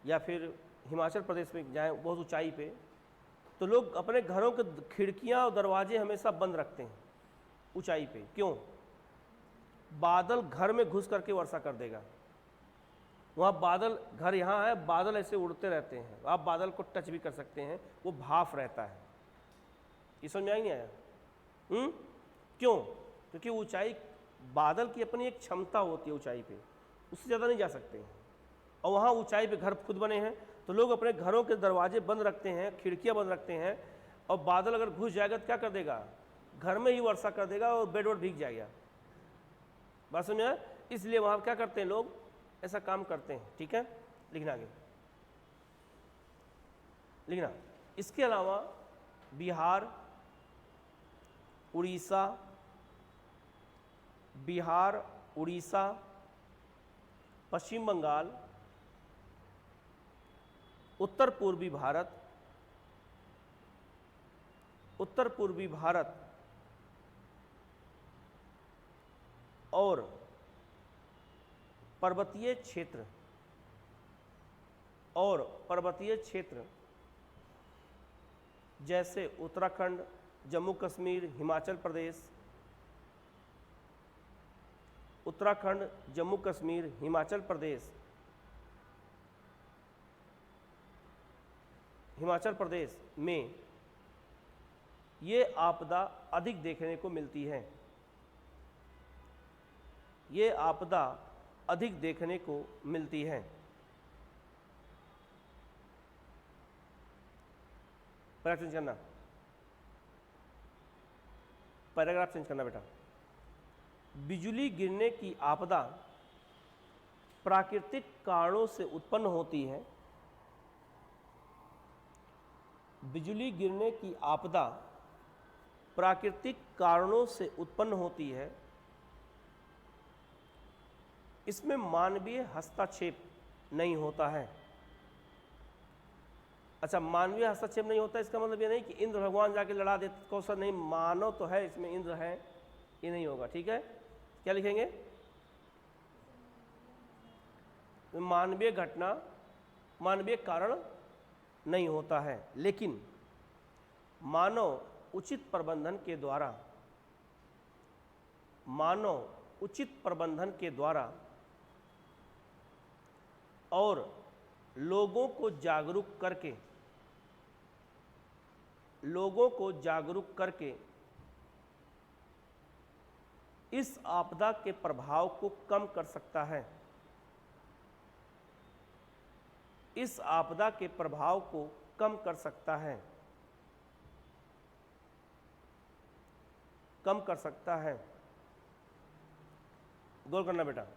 S1: या फिर हिमाचल प्रदेश में जाएं बहुत ऊंचाई पे, तो लोग अपने घरों के खिड़कियां और दरवाजे हमेशा बंद रखते हैं ऊंचाई पे। क्यों? बादल घर में घुस करके वर्षा कर देगा। वहाँ बादल, घर यहाँ है, बादल ऐसे उड़ते रहते हैं, आप बादल को टच भी कर सकते हैं, वो भाप रहता है। ये समझ में आई नहीं आया? क्यों? क्योंकि ऊंचाई, बादल की अपनी एक क्षमता होती है ऊंचाई पे, उससे ज़्यादा नहीं जा सकते हैं। और वहाँ ऊंचाई पे घर खुद बने हैं, तो लोग अपने घरों के दरवाजे बंद रखते हैं, खिड़कियाँ बंद रखते हैं, और बादल अगर घुस जाएगा तो क्या कर देगा? घर में ही वर्षा कर देगा और बेड वोड भीग जाएगा। बात समझ में? इसलिए वहाँ क्या करते हैं लोग? ऐसा काम करते हैं। ठीक है, लिखना आगे, लिखना। इसके अलावा बिहार, उड़ीसा, पश्चिम बंगाल, उत्तर पूर्वी भारत और पर्वतीय क्षेत्र जैसे उत्तराखंड, जम्मू कश्मीर, हिमाचल प्रदेश में ये आपदा अधिक देखने को मिलती है। ये आपदा अधिक देखने को मिलती है। पैराग्राफ चेंज करना बेटा। बिजली गिरने की आपदा प्राकृतिक कारणों से उत्पन्न होती है। बिजली गिरने की आपदा प्राकृतिक कारणों से उत्पन्न होती है। इसमें मानवीय हस्तक्षेप नहीं होता है। अच्छा, मानवीय हस्तक्षेप नहीं होता, इसका मतलब ये नहीं कि इंद्र भगवान जाके लड़ा देते कौशल, नहीं, मानव तो है इसमें, इंद्र है, ये नहीं होगा। ठीक है, क्या लिखेंगे? मानवीय घटना, मानवीय कारण नहीं होता है, लेकिन मानव उचित प्रबंधन के द्वारा, मानव उचित प्रबंधन के द्वारा और लोगों को जागरूक करके, लोगों को जागरूक करके इस आपदा के प्रभाव को कम कर सकता है। इस आपदा के प्रभाव को कम कर सकता है, कम कर सकता है। गौर करना बेटा,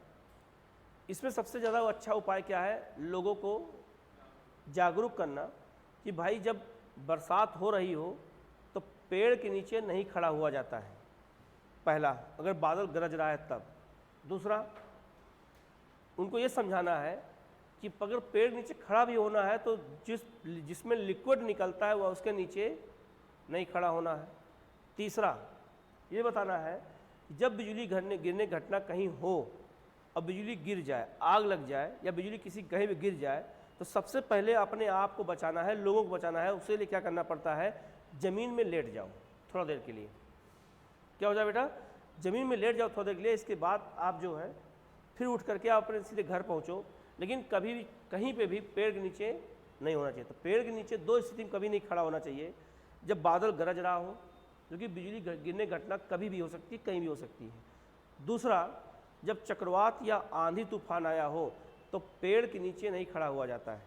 S1: इसमें सबसे ज़्यादा अच्छा उपाय क्या है? लोगों को जागरूक करना कि भाई जब बरसात हो रही हो तो पेड़ के नीचे नहीं खड़ा हुआ जाता है, पहला, अगर बादल गरज रहा है तब। दूसरा, उनको ये समझाना है कि अगर पेड़ नीचे खड़ा भी होना है तो जिसमें लिक्विड निकलता है वह उसके नीचे नहीं खड़ा होना है। तीसरा, ये बताना है कि जब बिजली गिरने घटना कहीं हो और बिजली गिर जाए, आग लग जाए या बिजली किसी कहीं भी गिर जाए, तो सबसे पहले अपने आप को बचाना है, लोगों को बचाना है। उसके लिए क्या करना पड़ता है? ज़मीन में लेट जाओ थोड़ा देर के लिए। क्या हो जाए बेटा? ज़मीन में लेट जाओ थोड़ा देर के लिए। इसके बाद आप जो है फिर उठ करके आप अपने सीधे घर पहुँचो, लेकिन कभी भी कहीं पे भी पेड़ के नीचे नहीं होना चाहिए। तो पेड़ के नीचे दो स्थिति में कभी नहीं खड़ा होना चाहिए: जब बादल गरज रहा हो, क्योंकि बिजली गिरने घटना कभी भी हो सकती है, कहीं भी हो सकती है। दूसरा, जब चक्रवात या आंधी तूफान आया हो तो पेड़ के नीचे नहीं खड़ा हुआ जाता है।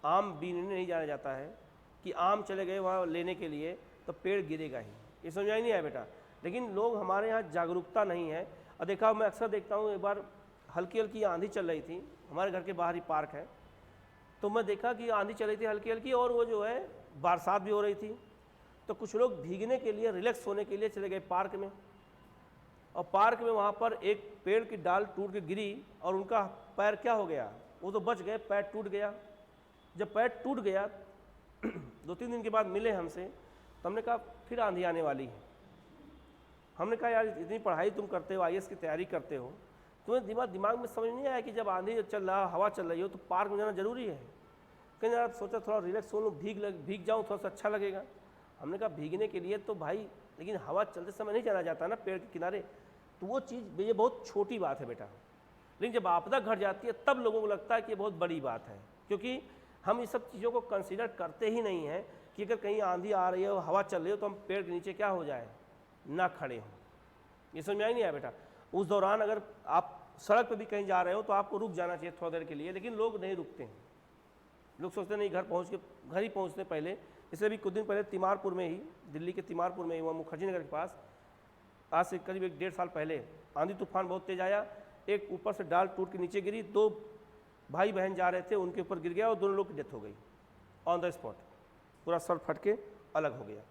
S1: आम बीनने नहीं जाया जाता है कि आम चले गए वहाँ लेने के लिए तो पेड़ गिरेगा ही। ये समझ नहीं आया बेटा? लेकिन लोग हमारे यहाँ जागरूकता नहीं है। और देखा, मैं अक्सर देखता हूँ, एक बार हल्की हल्की आंधी चल रही थी, हमारे घर के बाहर ही पार्क है, तो मैं देखा कि आंधी चल रही थी हल्की हल्की और वो जो है बरसात भी हो रही थी। तो कुछ लोग भीगने के लिए, रिलैक्स होने के लिए चले गए पार्क में, और पार्क में वहाँ पर एक पेड़ की डाल टूट के गिरी और उनका पैर क्या हो गया? वो तो बच गए, पैर टूट गया। जब पैर टूट गया 2-3 दिन के बाद मिले हमसे, तो हमने कहा फिर आंधी आने वाली है। हमने कहा यार इतनी पढ़ाई तुम करते हो, IAS की तैयारी करते हो, तुम्हें दिमाग में समझ नहीं आया कि जब आंधी चल रहा, हवा चल रही हो तो पार्क में जाना जरूरी है? कहीं यार सोचा थोड़ा रिलैक्स हो लूँ, भीग जाऊँ, थोड़ा सा अच्छा लगेगा। हमने कहा भीगने के लिए तो भाई, लेकिन हवा चलते समय नहीं जाना जाता ना पेड़ के किनारे, तो वो चीज़, ये बहुत छोटी बात है बेटा। लेकिन जब आपदा घट जाती है तब लोगों को लगता है कि ये बहुत बड़ी बात है, क्योंकि हम इस सब चीज़ों को कंसीडर करते ही नहीं हैं कि अगर कहीं आंधी आ रही है और हवा चल रही हो तो हम पेड़ के नीचे क्या हो जाए, ना खड़े हों। ये समझ में आई नहीं आया बेटा? उस दौरान अगर आप सड़क पर भी कहीं जा रहे हो तो आपको रुक जाना चाहिए थोड़ा देर के लिए, लेकिन लोग नहीं रुकते हैं। लोग सोचते नहीं घर ही पहुँचते पहले। इसलिए भी कुछ दिन पहले तिमारपुर में ही, दिल्ली के तिमारपुर में ही, वहाँ मुखर्जी नगर के पास, आज से करीब 1-1.5 साल पहले आंधी तूफान बहुत तेज आया, एक ऊपर से डाल टूट के नीचे गिरी, 2 भाई बहन जा रहे थे, उनके ऊपर गिर गया और दोनों लोग की डेथ हो गई ऑन द स्पॉट, पूरा सर फट के अलग हो गया।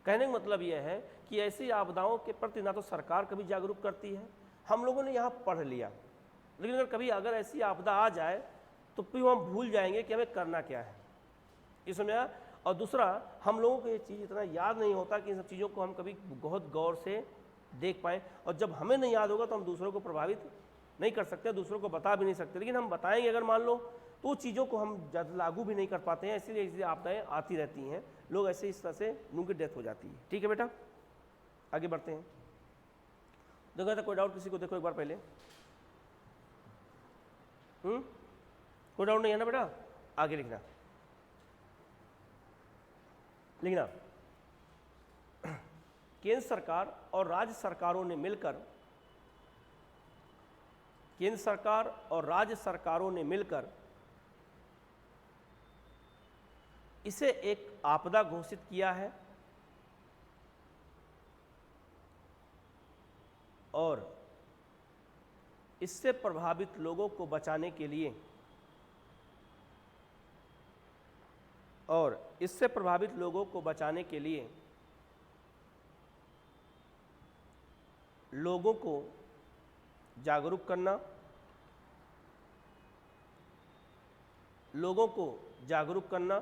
S1: कहने का मतलब यह है कि ऐसी आपदाओं के प्रति ना तो सरकार कभी जागरूक करती है, हम लोगों ने यहाँ पढ़ लिया, लेकिन अगर ऐसी आपदा आ जाए तो फिर हम भूल जाएंगे कि हमें करना क्या है। ये समझा? और दूसरा, हम लोगों को ये चीज़ इतना याद नहीं होता कि इन सब चीज़ों को हम कभी बहुत गौर से देख पाएँ, और जब हमें नहीं याद होगा तो हम दूसरों को प्रभावित नहीं कर सकते, दूसरों को बता भी नहीं सकते। लेकिन हम बताएंगे अगर मान लो तो चीज़ों को हम ज़्यादा लागू भी नहीं कर पाते हैं, इसीलिए इसलिए आपदाएँ आती रहती हैं, लोग ऐसे इस तरह से उनकी डेथ हो जाती है। ठीक है बेटा, आगे बढ़ते हैं। देखो था कोई डाउट किसी को? देखो एक बार पहले, कोई डाउट नहीं है ना बेटा? आगे लिखना केंद्र सरकार और राज्य सरकारों ने मिलकर इसे एक आपदा घोषित किया है और इससे प्रभावित लोगों को बचाने के लिए लोगों को जागरूक करना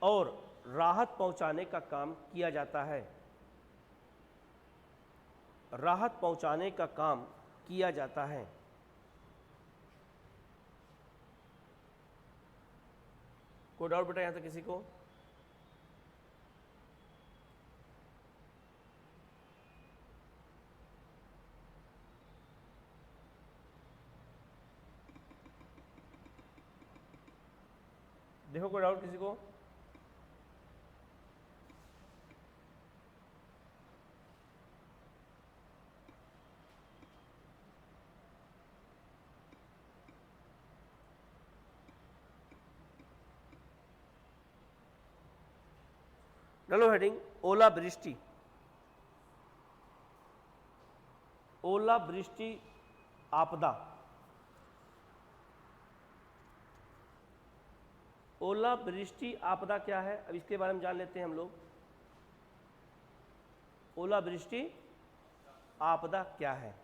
S1: और राहत पहुंचाने का काम किया जाता है। कोई डाउट बेटा यहां तक किसी को? देखो कोई डाउट किसी को? डालो हेडिंग ओलावृष्टि। आपदा। ओलावृष्टि आपदा क्या है, अब इसके बारे में जान लेते हैं हम लोग। ओलावृष्टि आपदा क्या है,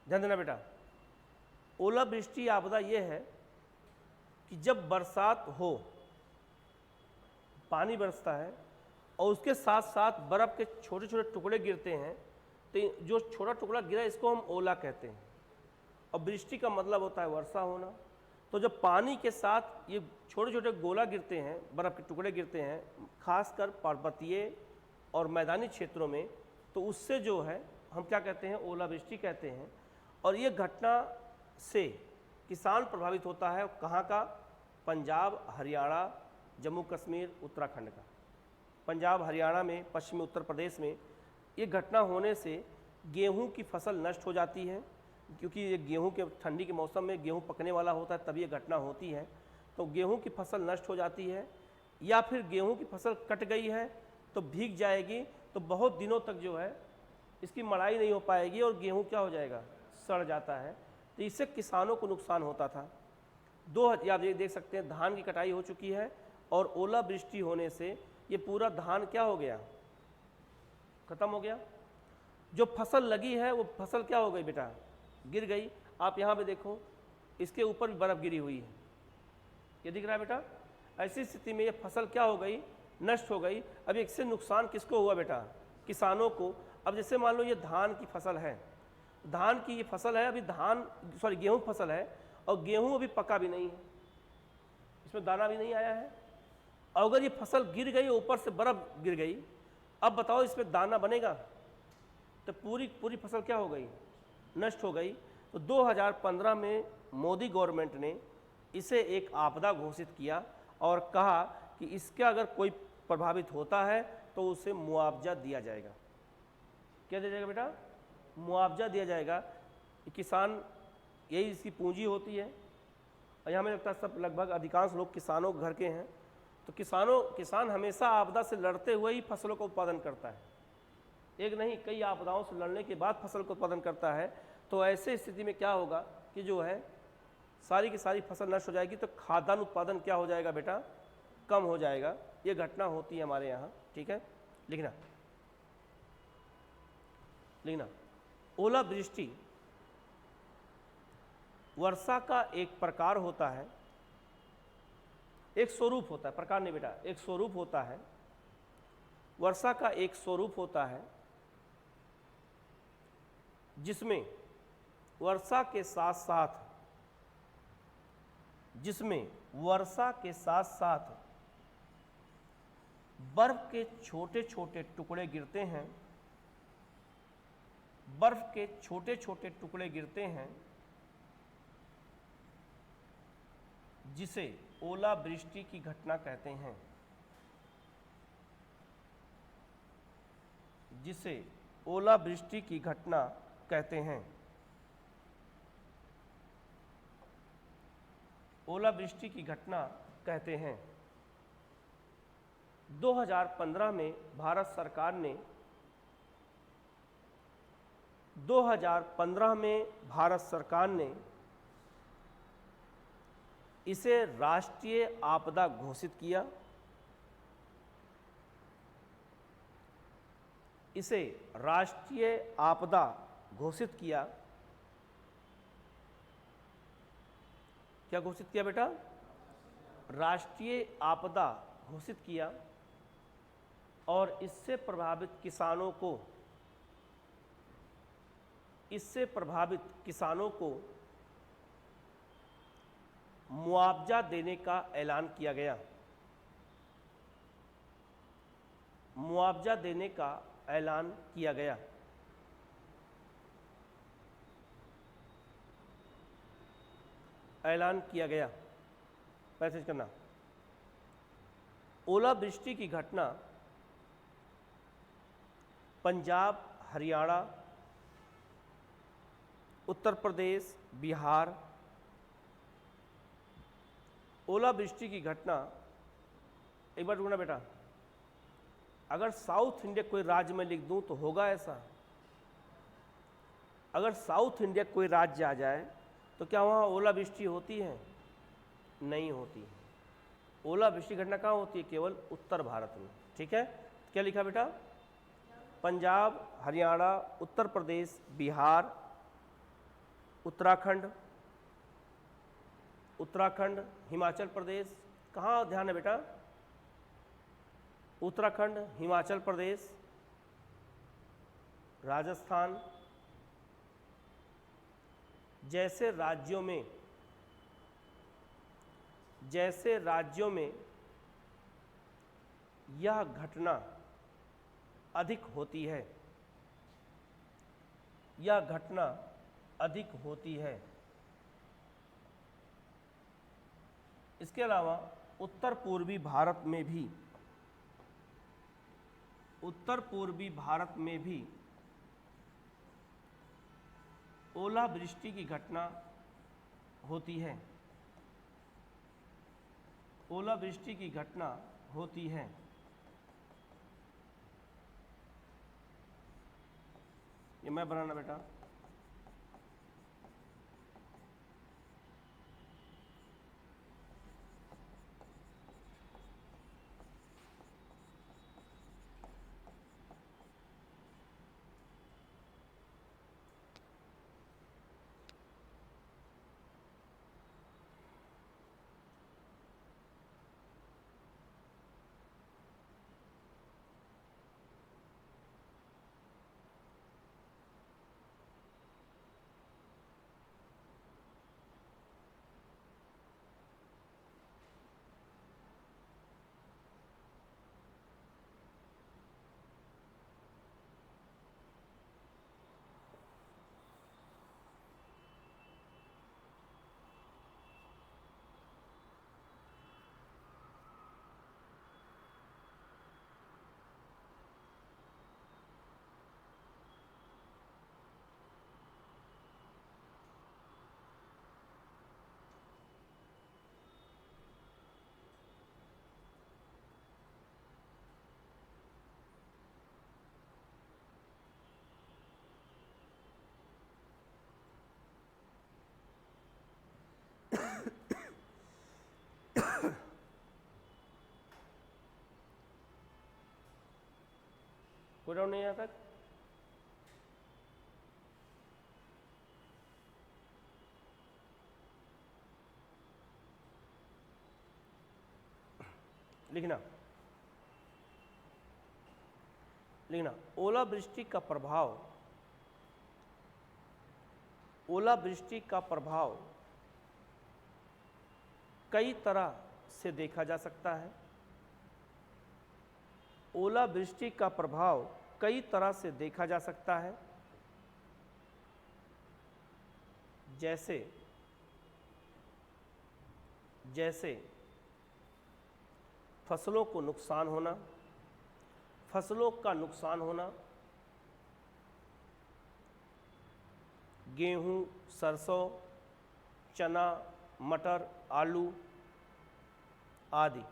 S1: ध्यान देना बेटा। ओलावृष्टि आपदा यह है कि जब बरसात हो, पानी बरसता है और उसके साथ साथ बर्फ के छोटे छोटे टुकड़े गिरते हैं, तो जो छोटा टुकड़ा गिरा इसको हम ओला कहते हैं। और वृष्टि का मतलब होता है वर्षा होना। तो जब पानी के साथ ये छोटे छोटे गोला गिरते हैं, बर्फ के टुकड़े गिरते हैं, खासकर पर्वतीय और मैदानी क्षेत्रों में, तो उससे जो है हम क्या कहते हैं, ओलावृष्टि कहते हैं। और ये घटना से किसान प्रभावित होता है। कहाँ का? पंजाब, हरियाणा, जम्मू कश्मीर, उत्तराखंड का। पंजाब, हरियाणा में, पश्चिमी उत्तर प्रदेश में ये घटना होने से गेहूं की फसल नष्ट हो जाती है, क्योंकि ये गेहूं के ठंडी के मौसम में गेहूं पकने वाला होता है, तभी ये घटना होती है। तो गेहूं की फसल नष्ट हो जाती है, या फिर गेहूं की फसल कट गई है तो भीग जाएगी, तो बहुत दिनों तक जो है इसकी मड़ाई नहीं हो पाएगी और गेहूं क्या हो जाएगा, सड़ जाता है। तो इससे किसानों को नुकसान होता था। आप ये देख सकते हैं धान की कटाई हो चुकी है और ओलावृष्टि होने से ये पूरा धान क्या हो गया, खत्म हो गया। जो फसल लगी है वो फसल क्या हो गई बेटा, गिर गई। आप यहाँ पे देखो, इसके ऊपर भी बर्फ गिरी हुई है, ये दिख रहा है बेटा। ऐसी स्थिति में ये फसल क्या हो गई, नष्ट हो गई। अब इससे नुकसान किसको हुआ बेटा, किसानों को। अब जैसे मान लो ये धान की फसल है, धान की ये फसल है, अभी गेहूं की फसल है और गेहूं अभी पका भी नहीं है, इसमें दाना भी नहीं आया है। और अगर ये फसल गिर गई, ऊपर से बर्फ गिर गई, अब बताओ इसमें दाना बनेगा? तो पूरी फसल क्या हो गई, नष्ट हो गई। तो 2015 में मोदी गवर्नमेंट ने इसे एक आपदा घोषित किया और कहा कि इसका अगर कोई प्रभावित होता है तो उसे मुआवजा दिया जाएगा। क्या दिया जाएगा बेटा, मुआवजा दिया जाएगा। किसान, यही इसकी पूंजी होती है। और यहाँ हमें लगता है सब लगभग अधिकांश लोग किसानों के घर के हैं। तो किसान हमेशा आपदा से लड़ते हुए ही फसलों का उत्पादन करता है, एक नहीं कई आपदाओं से लड़ने के बाद फसल का उत्पादन करता है। तो ऐसे स्थिति में क्या होगा कि जो है सारी की सारी फसल नष्ट हो जाएगी, तो खाद्यान्न उत्पादन क्या हो जाएगा बेटा, कम हो जाएगा। ये घटना होती है हमारे यहाँ, ठीक है। लिखना ओलावृष्टि वर्षा का एक प्रकार होता है, एक स्वरूप होता है, प्रकार नहीं बेटा, एक स्वरूप होता है। वर्षा का एक स्वरूप होता है जिसमें वर्षा के साथ बर्फ के छोटे छोटे टुकड़े गिरते हैं, जिसे ओलावृष्टि की घटना कहते हैं, ओलावृष्टि की घटना कहते हैं। 2015 में भारत सरकार ने 2015 में भारत सरकार ने इसे राष्ट्रीय आपदा घोषित किया। इसे राष्ट्रीय आपदा घोषित किया। क्या घोषित किया बेटा? राष्ट्रीय आपदा घोषित किया। और इससे प्रभावित किसानों को मुआवजा देने का ऐलान किया गया। मुआवजा देने का ऐलान किया गया। ऐलान किया गया। मैसेज करना। ओलावृष्टि की घटना पंजाब, हरियाणा, उत्तर प्रदेश, बिहार। ओलावृष्टि की घटना, एक बार रुकना बेटा, अगर साउथ इंडिया कोई राज्य में लिख दूं तो होगा ऐसा? अगर साउथ इंडिया कोई राज्य आ जाए तो क्या वहाँ ओलावृष्टि होती है? नहीं होती है। ओलावृष्टि घटना कहाँ होती है? केवल उत्तर भारत में। ठीक है, क्या लिखा बेटा? पंजाब, हरियाणा, उत्तर प्रदेश, बिहार, उत्तराखंड, हिमाचल प्रदेश। कहाँ ध्यान है बेटा? उत्तराखंड, हिमाचल प्रदेश, राजस्थान जैसे राज्यों में यह घटना अधिक होती है। यह घटना अधिक होती है। इसके अलावा उत्तर पूर्वी भारत में भी ओलावृष्टि की घटना होती है। ओलावृष्टि की घटना होती है। ये मैं बनाना बेटा। कोई डाउट नहीं यहाँ तक? लिखना। ओलावृष्टि का प्रभाव कई तरह से देखा जा सकता है। ओलावृष्टि का प्रभाव कई तरह से देखा जा सकता है। जैसे फसलों का नुकसान होना, गेहूं, सरसों, चना, मटर, आलू आदि।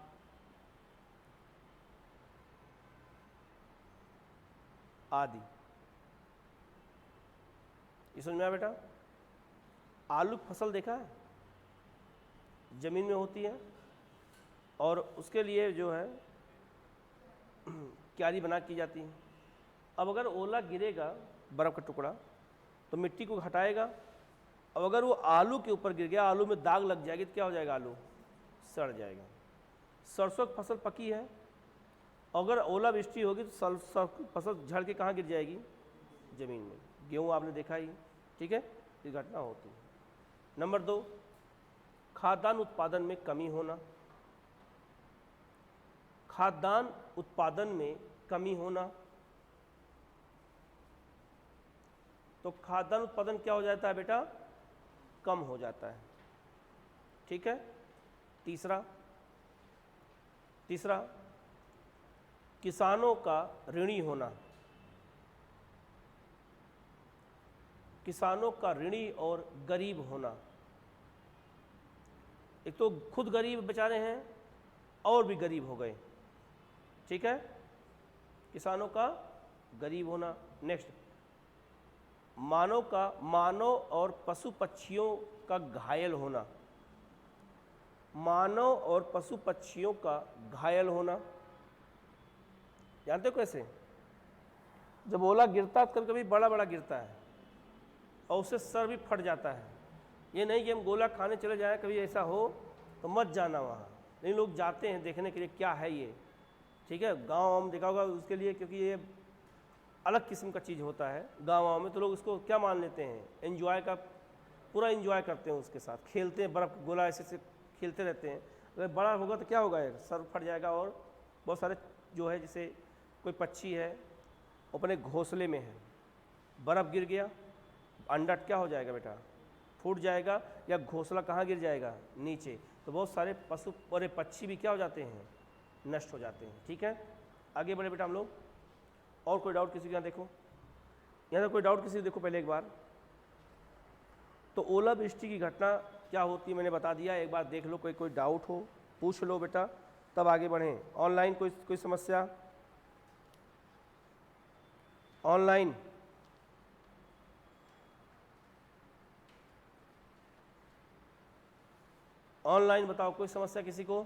S1: ये समझ में आया बेटा? आलू की फसल देखा है, ज़मीन में होती है और उसके लिए जो है क्यारी बना की जाती है। अब अगर ओला गिरेगा, बर्फ़ का टुकड़ा, तो मिट्टी को हटाएगा। अब अगर वो आलू के ऊपर गिर गया, आलू में दाग लग जाएगी, तो क्या हो जाएगा? आलू सड़ जाएगा। सरसों की फसल पकी है, अगर ओलावृष्टि होगी तो सरसों की फसल झड़ के कहाँ गिर जाएगी? ज़मीन में। गेहूँ आपने देखा ही, ठीक है, ये घटना होती है। नंबर 2, खाद्यान्न उत्पादन में कमी होना। खाद्यान्न उत्पादन में कमी होना, तो खाद्यान्न उत्पादन क्या हो जाता है बेटा? कम हो जाता है, ठीक है। तीसरा किसानों का ऋणी होना। किसानों का ऋणी और गरीब होना। एक तो खुद गरीब बेचारे हैं और भी गरीब हो गए, ठीक है, किसानों का गरीब होना। नेक्स्ट, मानव और पशु पक्षियों का घायल होना। मानव और पशु पक्षियों का घायल होना, जानते हो कैसे? जब ओला गिरता है तो कभी कभी बड़ा बड़ा गिरता है और उससे सर भी फट जाता है। ये नहीं कि हम गोला खाने चले जाएं, कभी ऐसा हो तो मत जाना वहाँ, नहीं, लोग जाते हैं देखने के लिए क्या है ये, ठीक है। गाँव में देखा होगा उसके लिए, क्योंकि ये अलग किस्म का चीज़ होता है गाँव में, तो लोग उसको क्या मान लेते हैं? एंजॉय का, पूरा एंजॉय करते हैं उसके साथ, खेलते हैं, बर्फ़ गोला ऐसे खेलते रहते हैं। अगर बड़ा होगा तो क्या होगा? सर फट जाएगा। और बहुत सारे जो है, जैसे कोई पक्षी है अपने घोंसले में है, बर्फ़ गिर गया, अंडा क्या हो जाएगा बेटा? फूट जाएगा, या घोंसला कहाँ गिर जाएगा? नीचे। तो बहुत सारे पशु और पक्षी भी क्या हो जाते हैं? नष्ट हो जाते हैं, ठीक है। आगे बढ़े बेटा हम लोग। और कोई डाउट किसी के यहाँ? देखो यहाँ कोई डाउट किसी, देखो पहले एक बार। तो ओलावृष्टि की घटना क्या होती है मैंने बता दिया, एक बार देख लो, कोई डाउट हो पूछ लो बेटा, तब आगे बढ़ें। ऑनलाइन कोई समस्या? ऑनलाइन बताओ, कोई समस्या किसी को?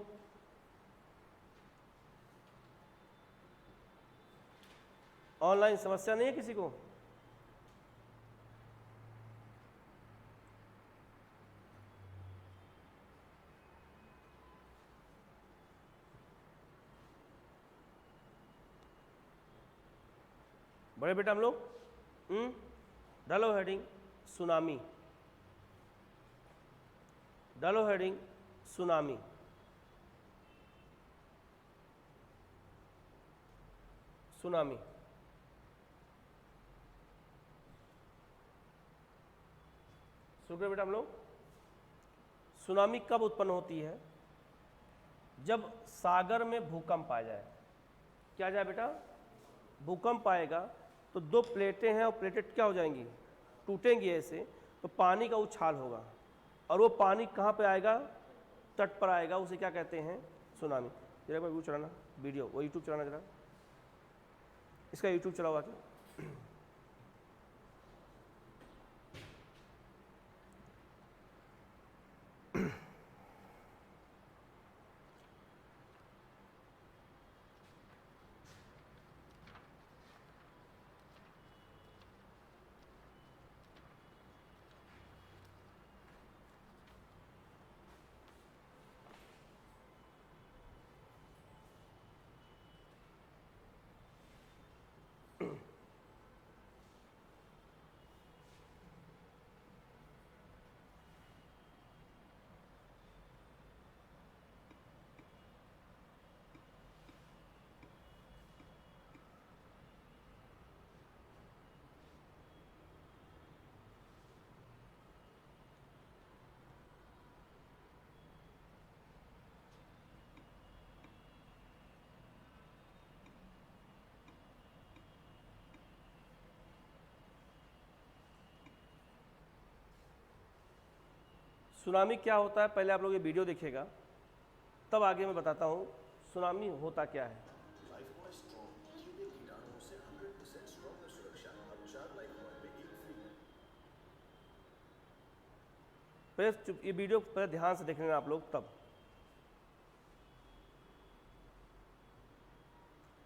S1: ऑनलाइन समस्या नहीं है किसी को? बड़े बेटा हम लोग डालो हेडिंग सुनामी। डालो हेडिंग सुनामी। सुनामी शुरू करें बेटा हम लोग। सुनामी कब उत्पन्न होती है? जब सागर में भूकंप आ जाए। क्या जाए बेटा? भूकंप आएगा तो दो प्लेटें हैं और प्लेटें क्या हो जाएंगी? टूटेंगी ऐसे, तो पानी का उछाल होगा और वो पानी कहाँ पे आएगा? तट पर आएगा, उसे क्या कहते हैं? सुनामी। जरा वो चलाना वीडियो, वो यूट्यूब चलाना जरा, इसका यूट्यूब चला हुआ क्या? सुनामी क्या होता है, पहले आप लोग ये वीडियो देखिएगा, तब आगे मैं बताता हूँ सुनामी होता क्या है। पहले ये वीडियो पहले ध्यान से देख लेना आप लोग, तब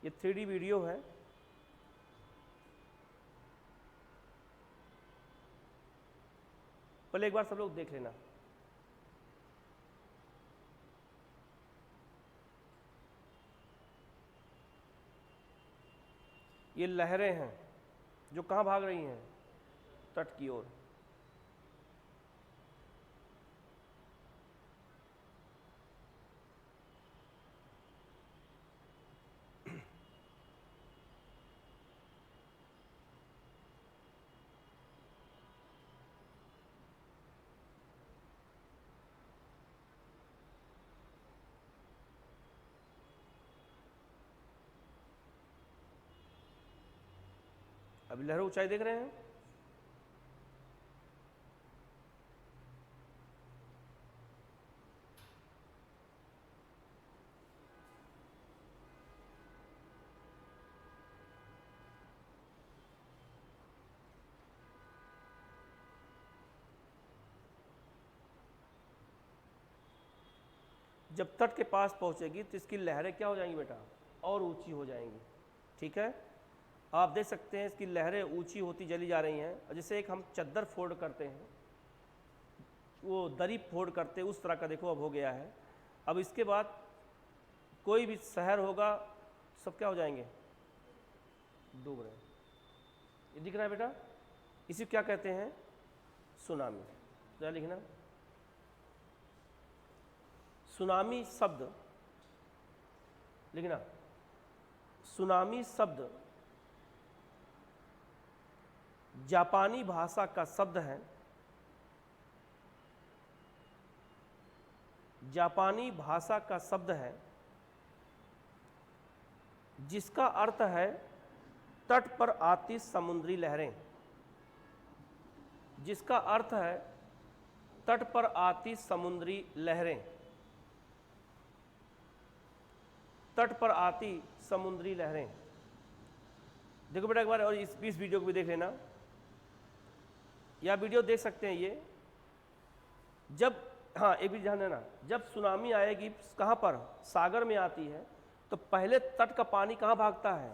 S1: ये 3D वीडियो है। पहले एक बार सब लोग देख लेना। ये लहरें हैं जो कहाँ भाग रही हैं, तट की ओर। अभी लहरों ऊंचाई देख रहे हैं, जब तट के पास पहुंचेगी तो इसकी लहरें क्या हो जाएंगी बेटा, और ऊंची हो जाएंगी। ठीक है, आप देख सकते हैं इसकी लहरें ऊंची होती चली जा रही हैं। जैसे एक हम चद्दर फोल्ड करते हैं, वो दरी फोल्ड करते हैं, उस तरह का देखो अब हो गया है। अब इसके बाद कोई भी शहर होगा, सब क्या हो जाएंगे, डूब रहे हैं। ये दिख रहा है बेटा, इसी क्या कहते हैं, सुनामी। क्या लिखना, सुनामी शब्द लिखना। सुनामी शब्द जापानी भाषा का शब्द है। जापानी भाषा का शब्द है जिसका अर्थ है तट पर आती समुद्री लहरें। जिसका अर्थ है तट पर आती समुद्री लहरें। तट पर आती समुद्री लहरें। देखो बेटा एक बार और इस वीडियो को भी देख लेना, या वीडियो देख सकते हैं ये। जब, हाँ एक भी ध्यान देना, जब सुनामी आएगी कहाँ पर, सागर में आती है, तो पहले तट का पानी कहाँ भागता है,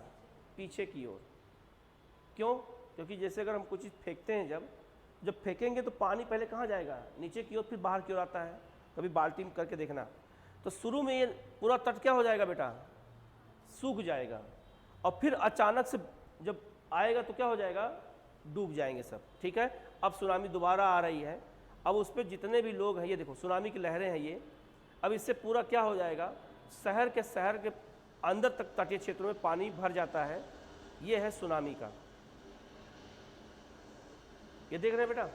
S1: पीछे की ओर। क्यों? क्योंकि जैसे अगर हम कुछ चीज़ फेंकते हैं, जब फेंकेंगे तो पानी पहले कहाँ जाएगा, नीचे की ओर, फिर बाहर की ओर आता है। कभी बाल्टी में करके देखना, तो शुरू में ये पूरा तट क्या हो जाएगा बेटा, सूख जाएगा, और फिर अचानक से जब आएगा तो क्या हो जाएगा, डूब जाएंगे सब। ठीक है, अब सुनामी दोबारा आ रही है। अब उस पर जितने भी लोग हैं, ये देखो सुनामी की लहरें हैं ये। अब इससे पूरा क्या हो जाएगा, शहर के अंदर तक तटीय क्षेत्रों में पानी भर जाता है। ये है सुनामी का, ये देख रहे हैं बेटा।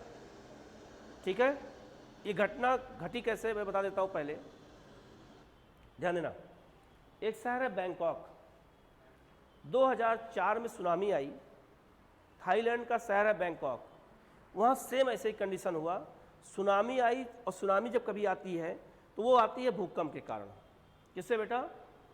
S1: ठीक है, ये घटना घटी कैसे, मैं बता देता हूँ। पहले ध्यान देना, एक शहर है बैंकॉक। 2004 में सुनामी आई, थाईलैंड का शहर है बैंकॉक। वहाँ सेम ऐसे ही कंडीशन हुआ, सुनामी आई। और सुनामी जब कभी आती है तो वो आती है भूकंप के कारण। किससे बेटा,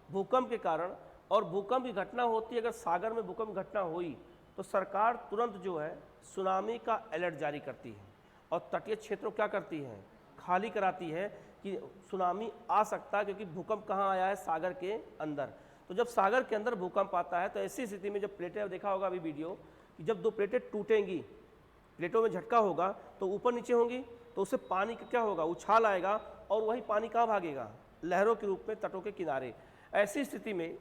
S1: भूकंप के कारण। और भूकंप की घटना होती है, अगर सागर में भूकंप घटना हुई तो सरकार तुरंत जो है सुनामी का अलर्ट जारी करती है, और तटीय क्षेत्रों क्या करती है, खाली कराती है कि सुनामी आ सकता है, क्योंकि भूकंप कहाँ आया है, सागर के अंदर। तो जब सागर के अंदर भूकंप आता है तो ऐसी स्थिति में जब प्लेटें, देखा होगा अभी वीडियो, कि जब दो प्लेटें टूटेंगी, प्लेटों में झटका होगा तो ऊपर नीचे होंगी, तो उससे पानी का क्या होगा, उछाल आएगा, और वही पानी कहाँ भागेगा, लहरों के रूप में तटों के किनारे। ऐसी स्थिति में